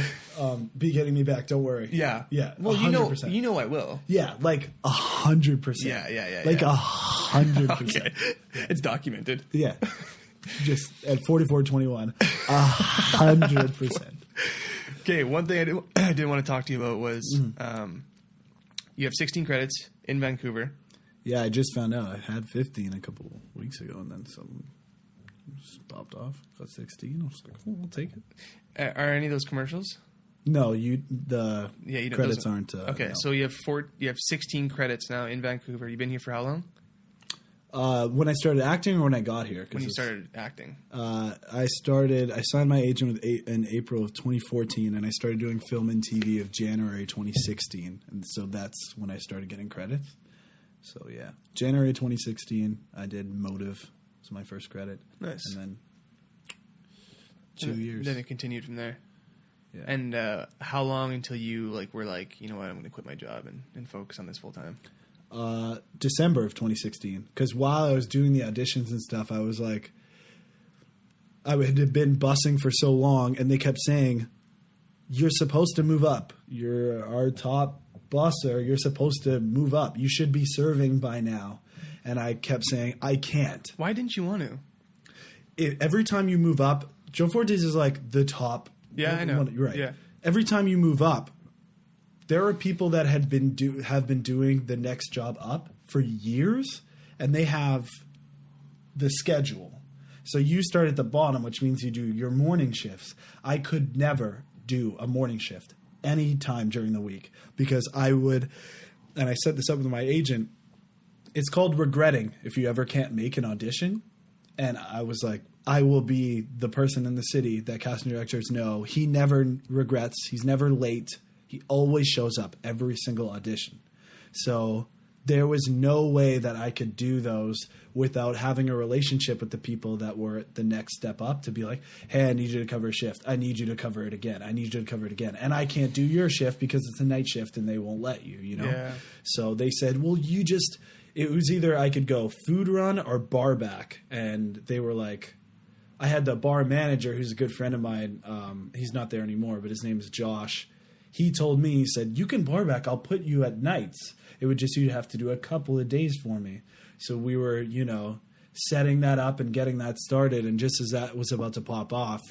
be getting me back. Don't worry. Yeah. Yeah. Well, 100%. you know I will. Yeah, like 100%. Yeah. Like 100%. Okay. Yeah. It's documented. Yeah. Just at 4421, 100%. Okay, one thing I did want to talk to you about was you have 16 credits in Vancouver. Yeah, I just found out I had 15 a couple weeks ago, and then some just popped off. Got 16. I was like, oh, I'll take it. Are any of those commercials? No, credits aren't. Okay, no. So you have 16 credits now in Vancouver. You've been here for how long? When I started acting or when I got here? When you started acting. I signed my agent in April of 2014, and I started doing film and TV of January 2016. And so that's when I started getting credits. So, yeah. January 2016, I did Motive. Was my first credit. Nice. And then 2 years. Then it continued from there. Yeah. And how long until you were like, you know what, I'm going to quit my job and focus on this full time? December of 2016. Because while I was doing the auditions and stuff, I was like, I had been bussing for so long, and they kept saying, you're supposed to move up. You're our top busser. You're supposed to move up. You should be serving by now. And I kept saying, I can't. Why didn't you want to? Every time you move up, Joe Fortes is like the top. Yeah, I know. You're right. Yeah. Every time you move up, there are people that have been doing the next job up for years, and they have the schedule. So you start at the bottom, which means you do your morning shifts. I could never do a morning shift any time during the week because I would, and I set this up with my agent, it's called regretting if you ever can't make an audition. And I was like, I will be the person in the city that casting directors know. He never regrets. He's never late. He always shows up every single audition. So there was no way that I could do those without having a relationship with the people that were the next step up to be like, hey, I need you to cover a shift. I need you to cover it again. I need you to cover it again. And I can't do your shift because it's a night shift and they won't let you, you know? Yeah. So they said, well, it was either I could go food run or bar back. And they were like, I had the bar manager who's a good friend of mine. He's not there anymore, but his name is Josh. He told me, he said, you can bar back. I'll put you at nights. It would just, you'd have to do a couple of days for me. So we were, setting that up and getting that started. And just as that was about to pop off,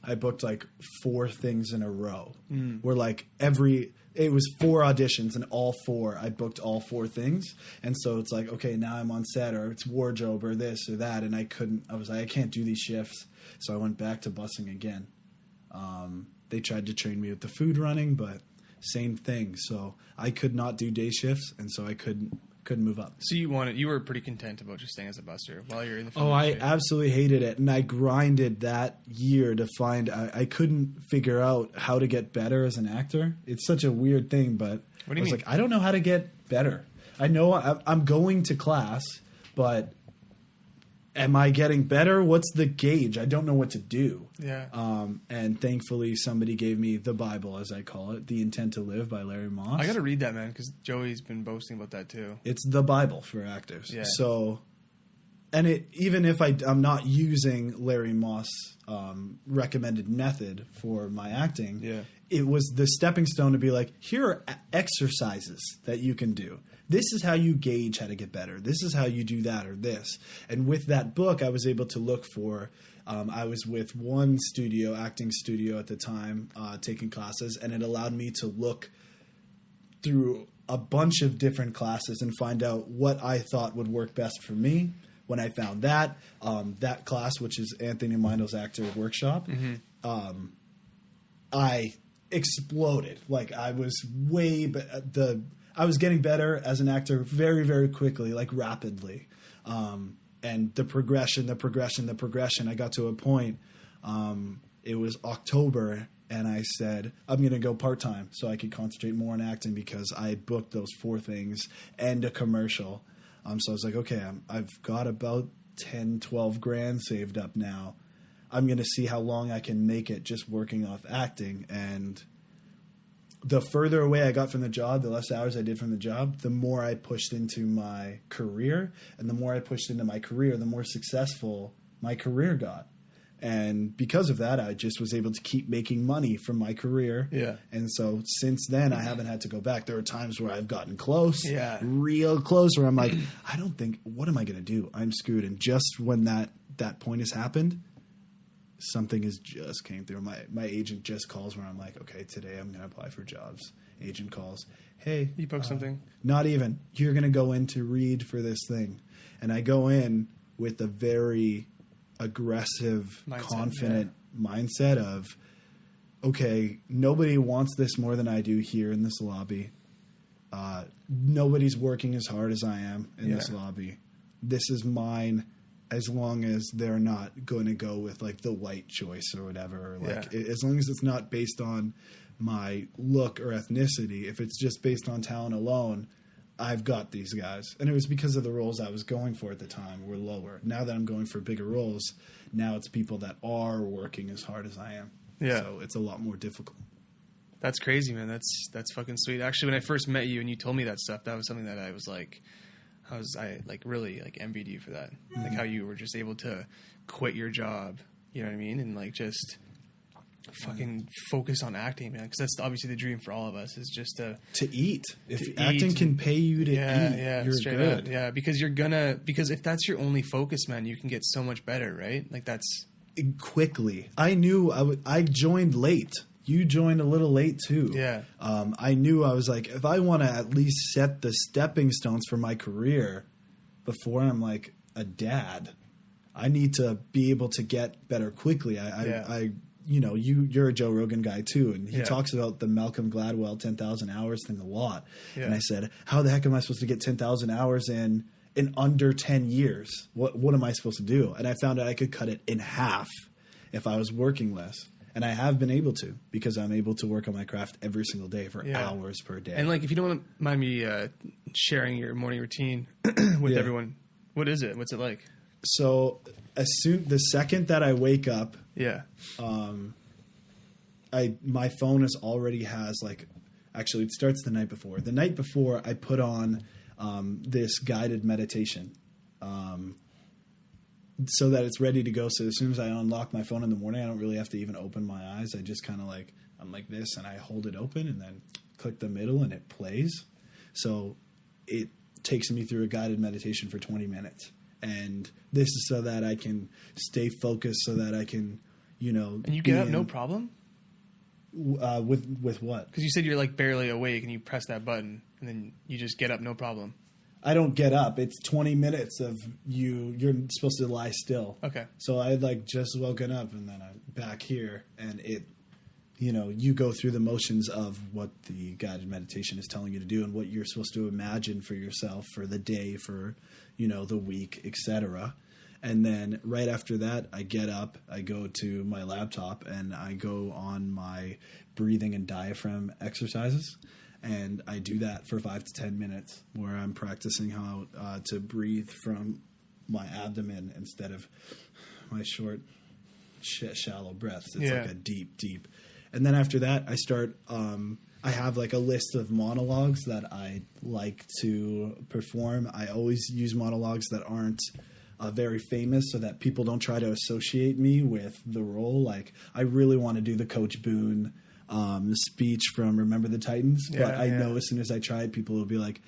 I booked like 4 things in a row. Where like it was 4 auditions and all 4, I booked all 4 things. And so it's like, okay, now I'm on set or it's wardrobe or this or that. And I was like, I can't do these shifts. So I went back to busing again. They tried to train me with the food running, but same thing. So I could not do day shifts. And so I couldn't move up. So you were pretty content about just staying as a busser while you're in the film industry. I absolutely hated it. And I grinded that year to find, I couldn't figure out how to get better as an actor. It's such a weird thing, but what do you mean? Like, I don't know how to get better. I know I'm going to class, but am I getting better? What's the gauge? I don't know what to do. Yeah. And thankfully somebody gave me the Bible, as I call it, The Intent to Live by Larry Moss. I got to read that, man, because Joey's been boasting about that too. It's the Bible for actors. Yeah. So, and even if I'm not using Larry Moss' recommended method for my acting, it was the stepping stone to be like, here are exercises that you can do. This is how you gauge how to get better. This is how you do that or this. And with that book, I was able to look for, I was with one acting studio at the time, taking classes, and it allowed me to look through a bunch of different classes and find out what I thought would work best for me. When I found that class, which is Anthony Mindel's Actor Workshop, I exploded. Like I was I was getting better as an actor very, very quickly, like rapidly. And the progression, I got to a point, it was October, and I said, I'm going to go part-time so I could concentrate more on acting because I had booked those 4 things and a commercial. So I was like, okay, I've got about 10, 12 grand saved up now. I'm going to see how long I can make it just working off acting. And the further away I got from the job, the less hours I did from the job, the more I pushed into my career. And the more I pushed into my career, the more successful my career got. And because of that, I just was able to keep making money from my career. Yeah. And so since then, I haven't had to go back. There are times where I've gotten close, real close, where I'm like, what am I going to do? I'm screwed. And just when that point has happened, something has just came through. My agent just calls where I'm like, okay, today I'm going to apply for jobs. Agent calls, hey. You booked something? Not even. You're going to go in to read for this thing. And I go in with a very aggressive, confident mindset of, okay, nobody wants this more than I do here in this lobby. Nobody's working as hard as I am in this lobby. This is mine, as long as they're not going to go with like the white choice or whatever. As long as it's not based on my look or ethnicity. If it's just based on talent alone, I've got these guys. And it was because of the roles I was going for at the time were lower. Now that I'm going for bigger roles, now it's people that are working as hard as I am. Yeah. So it's a lot more difficult. That's crazy, man. That's fucking sweet. Actually, when I first met you and you told me that stuff, that was something that I really envied you for that. Mm-hmm. Like how you were just able to quit your job, you know what I mean? And like just fucking focus on acting, man, because that's obviously the dream for all of us, is just to eat. If acting can pay you to eat, you're good. Because if that's your only focus, man, you can get so much better, right? Like that's quickly. I knew I joined late. You joined a little late too. Yeah. I knew, I was like, if I want to at least set the stepping stones for my career before I'm like a dad, I need to be able to get better quickly. You're a Joe Rogan guy too, and he talks about the Malcolm Gladwell 10,000 hours thing a lot. Yeah. And I said, how the heck am I supposed to get 10,000 hours in under 10 years? What am I supposed to do? And I found out I could cut it in half if I was working less. And I have been able to, because I'm able to work on my craft every single day for hours per day. And like, if you don't mind me sharing your morning routine with everyone, what is it? What's it like? So the second that I wake up, my phone already has like, actually it starts the night before. The night before I put on this guided meditation. So that it's ready to go. So as soon as I unlock my phone in the morning, I don't really have to even open my eyes. I just kind of like, I'm like this, and I hold it open and then click the middle and it plays. So it takes me through a guided meditation for 20 minutes. And this is so that I can stay focused, so that I can, And you get up no problem? With what? Because you said you're like barely awake and you press that button and then you just get up no problem. I don't get up. It's 20 minutes of you're supposed to lie still. Okay. So I like just woken up and then I'm back here, and it, you go through the motions of what the guided meditation is telling you to do and what you're supposed to imagine for yourself for the day, for, the week, etc. And then right after that, I get up, I go to my laptop, and I go on my breathing and diaphragm exercises. And I do that for 5 to 10 minutes, where I'm practicing how to breathe from my abdomen instead of my short, shallow breaths. It's like a deep, deep. And then after that, I start. I have like a list of monologues that I like to perform. I always use monologues that aren't very famous, so that people don't try to associate me with the role. Like, I really want to do the Coach Boone speech from Remember the Titans, but I know as soon as I try it, people will be like,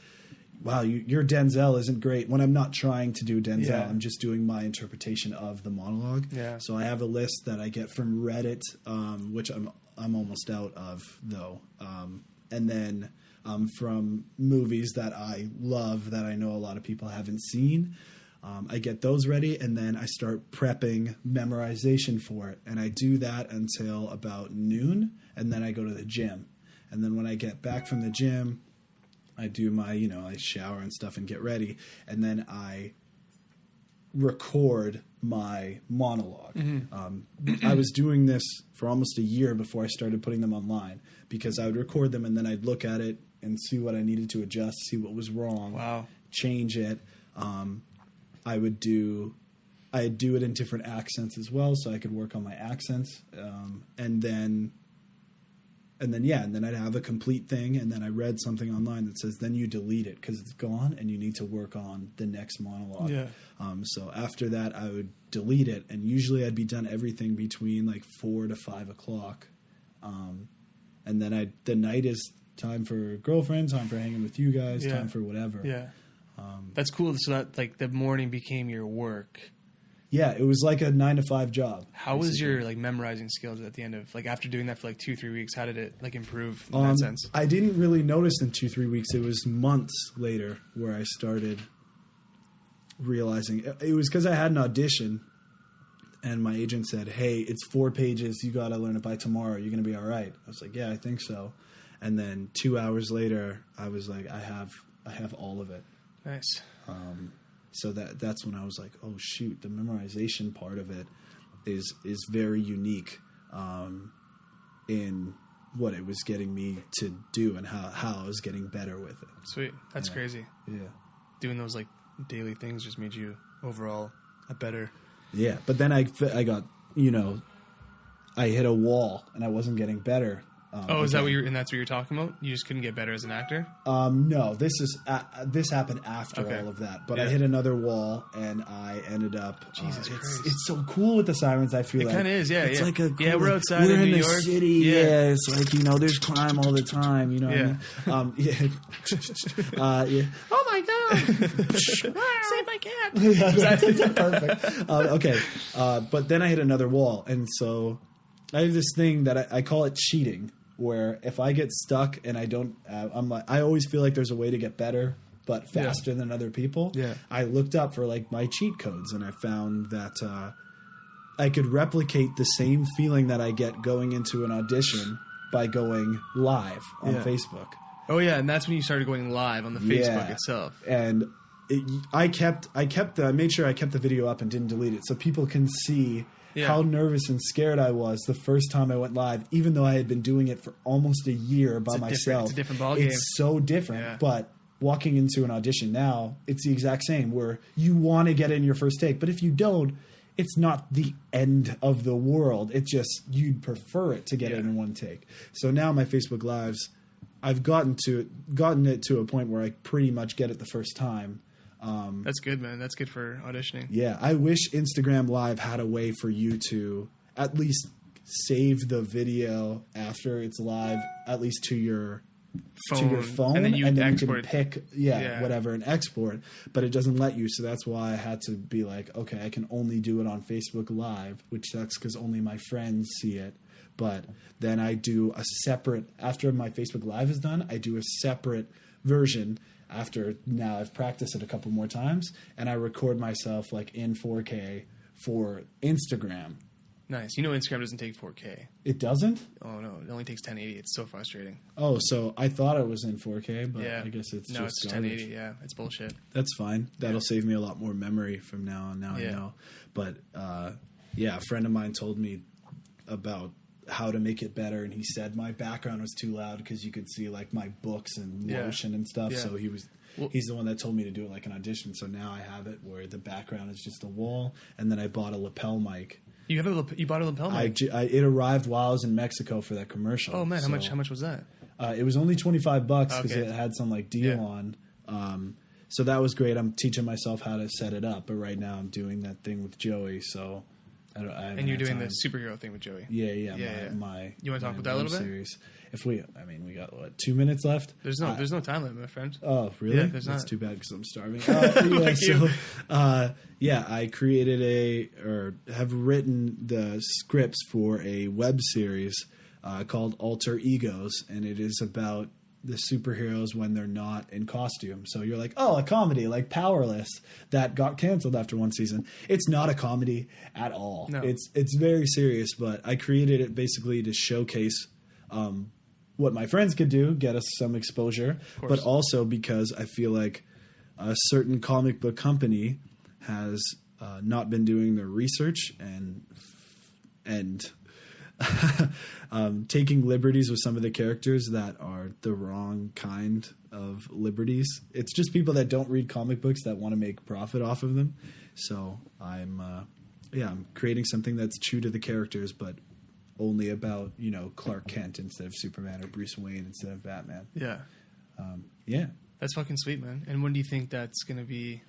wow, your Denzel isn't great. When I'm not trying to do Denzel, I'm just doing my interpretation of the monologue. So I have a list that I get from Reddit, which I'm almost out of though, and then from movies that I love that I know a lot of people haven't seen. I get those ready, and then I start prepping memorization for it. And I do that until about noon, and then I go to the gym. And then when I get back from the gym, I do my, I shower and stuff and get ready. And then I record my monologue. I was doing this for almost a year before I started putting them online, because I would record them and then I'd look at it and see what I needed to adjust, see what was wrong, change it. I'd do it in different accents as well, so I could work on my accents. And then I'd have a complete thing, and then I read something online that says, then you delete it because it's gone and you need to work on the next monologue. So after that, I would delete it, and usually I'd be done everything between like 4 to 5 o'clock. And then the night is time for girlfriend, time for hanging with you guys, time for whatever. That's cool. So that like the morning became your work. Yeah, it was like a 9 to 5 job. How was your like memorizing skills at the end of like after doing that for like 2-3 weeks? How did it like improve in that sense? I didn't really notice in 2-3 weeks. It was months later where I started realizing it was because I had an audition, and my agent said, "Hey, it's 4 pages. You got to learn it by tomorrow. You're gonna be all right." I was like, "Yeah, I think so." And then 2 hours later, I was like, "I have all of it." Nice. So that's when I was like, oh shoot, the memorization part of it is very unique in what it was getting me to do and how I was getting better with it. Sweet. That's crazy. Yeah. Doing those like daily things just made you overall a better. Yeah. But then I got, I hit a wall and I wasn't getting better. Is that and that's what you're talking about? You just couldn't get better as an actor? No, this happened after all of that. But I hit another wall, and I ended up. Jesus Christ! It's so cool with the sirens. I feel it kind of is. Yeah, it's like a cool, we're outside in New York. We're in the city. Yeah, it's like there's crime all the time. You know what I mean? Yeah. Oh my God! Save my cat! Perfect. Okay, but then I hit another wall, and so I have this thing that I call it cheating. Where if I get stuck and I don't, I always feel like there's a way to get better, but faster than other people. Yeah. I looked up for like my cheat codes, and I found that I could replicate the same feeling that I get going into an audition by going live on Facebook. Oh yeah, and that's when you started going live on the Facebook itself. And I made sure I kept the video up and didn't delete it, so people can see how nervous and scared I was the first time I went live, even though I had been doing it for almost a year by myself. It's a different ballgame. It's so different, but walking into an audition now, it's the exact same, where you want to get in your first take, but if you don't, it's not the end of the world. It's just you'd prefer it to get it in one take. So now my Facebook Lives, I've gotten it to a point where I pretty much get it the first time. That's good, man. That's good for auditioning. Yeah, I wish Instagram Live had a way for you to at least save the video after it's live, at least to your phone, and then you can pick whatever and export, but it doesn't let you, so that's why I had to be like, okay, I can only do it on Facebook Live, which sucks because only my friends see it. But then I do a separate, after my Facebook Live is done, I do a separate version after now I've practiced it a couple more times, and I record myself like in 4K for Instagram. Nice. You know Instagram doesn't take 4K. It doesn't? Oh, no. It only takes 1080. It's so frustrating. Oh, so I thought it was in 4K, but I guess it's just it's garbage. 1080. Yeah, it's bullshit. That's fine. That'll save me a lot more memory from now on. Now I know. But, a friend of mine told me about how to make it better, and he said my background was too loud because you could see like my books and motion and stuff. So he's the one that told me to do it like an audition. So now I have it where the background is just a wall, and then I bought a lapel mic. You bought a lapel mic? It arrived while I was in Mexico for that commercial. Oh man, how much was that? It was only $25 because it had some like deal on. So that was great. I'm teaching myself how to set it up, but right now I'm doing that thing with Joey. So and you're doing the superhero thing with Joey. Yeah. My you want to talk about that a little bit? Series. If we got 2 minutes left. There's no time limit, my friend. Oh, really? Yeah, that's not. Too bad because I'm starving. I created have written the scripts for a web series called Alter Egos, and it is about the superheroes when they're not in costume. So you're like, oh, a comedy like Powerless that got canceled after one season. It's not a comedy at all. No. It's very serious, but I created it basically to showcase what my friends could do, get us some exposure, but also because I feel like a certain comic book company has not been doing their research and taking liberties with some of the characters that are the wrong kind of liberties. It's just people that don't read comic books that want to make profit off of them. So I'm creating something that's true to the characters, but only about, Clark Kent instead of Superman or Bruce Wayne instead of Batman. Yeah. Yeah. That's fucking sweet, man. And when do you think that's going to be?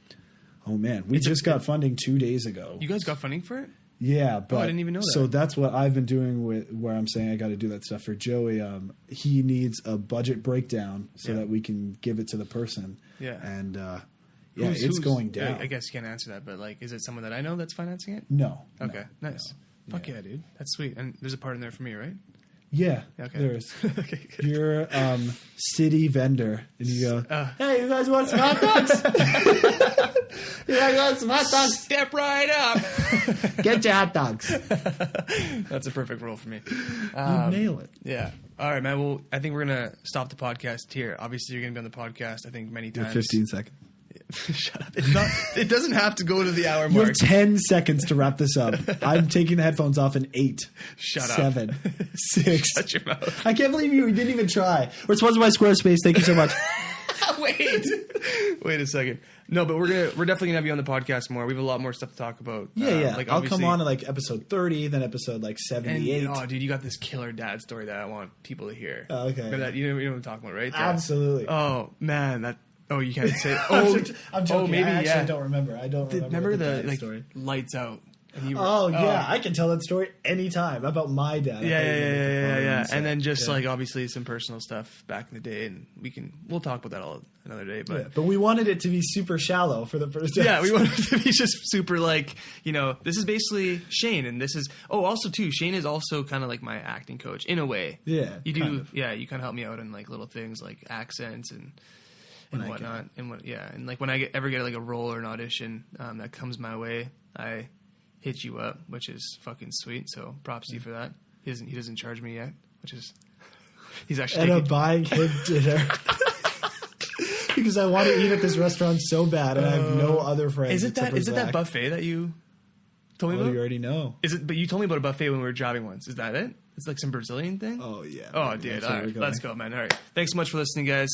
Oh, man. We just got funding 2 days ago. You guys got funding for it? Yeah, but I didn't even know that. So that's what I've been doing where I'm saying I got to do that stuff for Joey. He needs a budget breakdown so that we can give it to the person. Yeah, and it's going down. I guess you can't answer that, but like, is it someone that I know that's financing it? No. Okay, nice. No. Fuck yeah, dude. That's sweet. And there's a part in there for me, right? Yeah, there is. Okay, good. You're city vendor, and you go, hey, you guys want some hot dogs? You guys want some hot dogs? Step right up. Get your hot dogs. That's a perfect role for me. You nail it. Yeah. All right, man. Well, I think we're going to stop the podcast here. Obviously, you're going to be on the podcast, I think, many times. 15 seconds. Shut up. It doesn't have to go to the hour mark. You have 10 seconds to wrap this up. I'm taking the headphones off in 8. Shut up. 7. 6. Shut your mouth. I can't believe you didn't even try. We're sponsored by Squarespace. Thank you so much. Wait a second. No, but we're definitely gonna have you on the podcast more. We have a lot more stuff to talk about. Yeah. Like, I'll come on at like episode 30, then episode like 78. And, dude, you got this killer dad story that I want people to hear. Oh, okay. Remember that? You know what I'm talking about, right? Absolutely. Oh man, you can't say it. I'm joking. Maybe I actually don't remember. I don't remember the story. Lights Out. I can tell that story anytime about my dad. Yeah. And then just like obviously some personal stuff back in the day, and we'll talk about that another day. But we wanted it to be super shallow for the first. Yeah, we wanted it to be just super like, this is basically Shane, and this is also too, Shane is also kind of like my acting coach in a way. Yeah, you do. Kind of. Yeah, you kind of help me out in like little things like accents and whatnot, and like when I ever get like a role or an audition that comes my way, I hit you up, which is fucking sweet. So props to you for that. He doesn't charge me yet, which is he's actually. And I'm buying him dinner because I want to eat at this restaurant so bad, and I have no other friends. Is it that buffet that you told me about? You already know. Is it? But you told me about a buffet when we were driving once. Is that it? It's like some Brazilian thing? Oh, yeah. Oh, dude. All right. Let's go, man. All right. Thanks so much for listening, guys.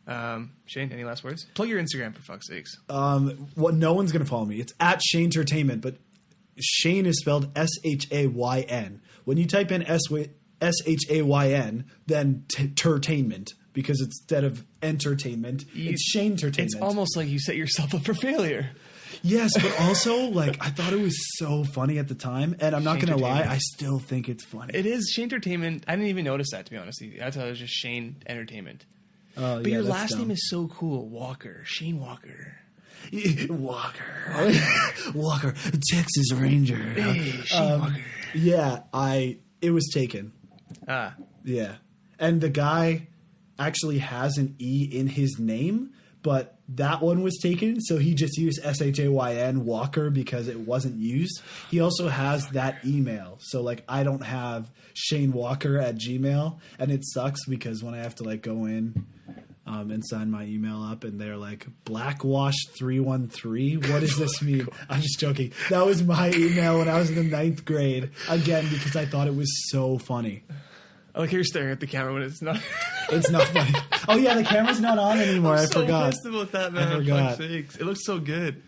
Shane, any last words? Plug your Instagram, for fuck's sakes. No one's going to follow me. It's at Shane Entertainment, but Shane is spelled Shayn. When you type in Shayn, then Tertainment, because instead of entertainment, it's Shane Entertainment. It's almost like you set yourself up for failure. Yes, but also, like, I thought it was so funny at the time, and I'm not going to lie, I still think it's funny. It is Shane Entertainment. I didn't even notice that, to be honest with you. I thought it was just Shane Entertainment. But your last name is so cool. Walker. Shane Walker. Walker. Texas Ranger. Hey, Shane Walker. Yeah, it was taken. Yeah. And the guy actually has an E in his name, but that one was taken, so he just used Shayn Walker because it wasn't used. He also has that email, so like I don't have Shane Walker at Gmail, and it sucks because when I have to like go in and sign my email up, and they're like Blackwash313. What does this mean? I'm just joking. That was my email when I was in the 9th grade. Again, because I thought it was so funny. I like how you're staring at the camera when it's not. It's not funny. Oh yeah, the camera's not on anymore. I forgot. I'm so pissed about that, man. I forgot. It looks so good.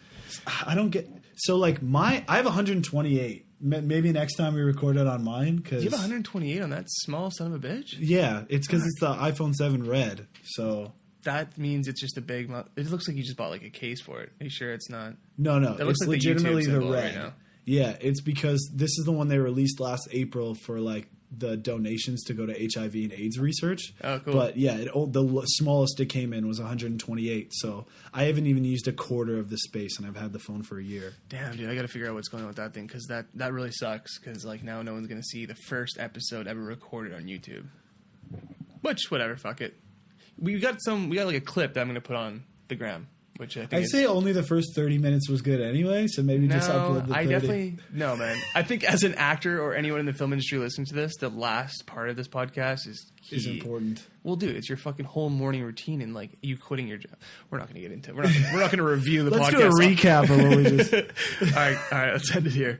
I don't get. So like I have 128. Maybe next time we record it on mine. Cause you have 128 on that small son of a bitch? Yeah, it's because it's the iPhone 7 Red. So that means it's just a big. It looks like you just bought like a case for it. Are you sure it's not? No. It looks it's like legitimately the Red. Right now. Yeah, it's because this is the one they released last April for like the donations to go to HIV and AIDS research. Oh, cool. But yeah, the smallest it came in was 128. So I haven't even used a quarter of the space, and I've had the phone for a year. Damn, dude, I got to figure out what's going on with that thing, because that really sucks. Because like now no one's gonna see the first episode ever recorded on YouTube. Which, whatever, fuck it. We got like a clip that I'm gonna put on the gram. Which I think I'd say only the first 30 mintes was good anyway, so maybe just upload the 30. No, man. I think as an actor or anyone in the film industry listening to this, the last part of this podcast is key. Is important. Well, dude, it's your fucking whole morning routine and like you quitting your job. We're not going to get into it. We're not going to review the podcast. Let's do a recap of what we just. All right, let's end it here.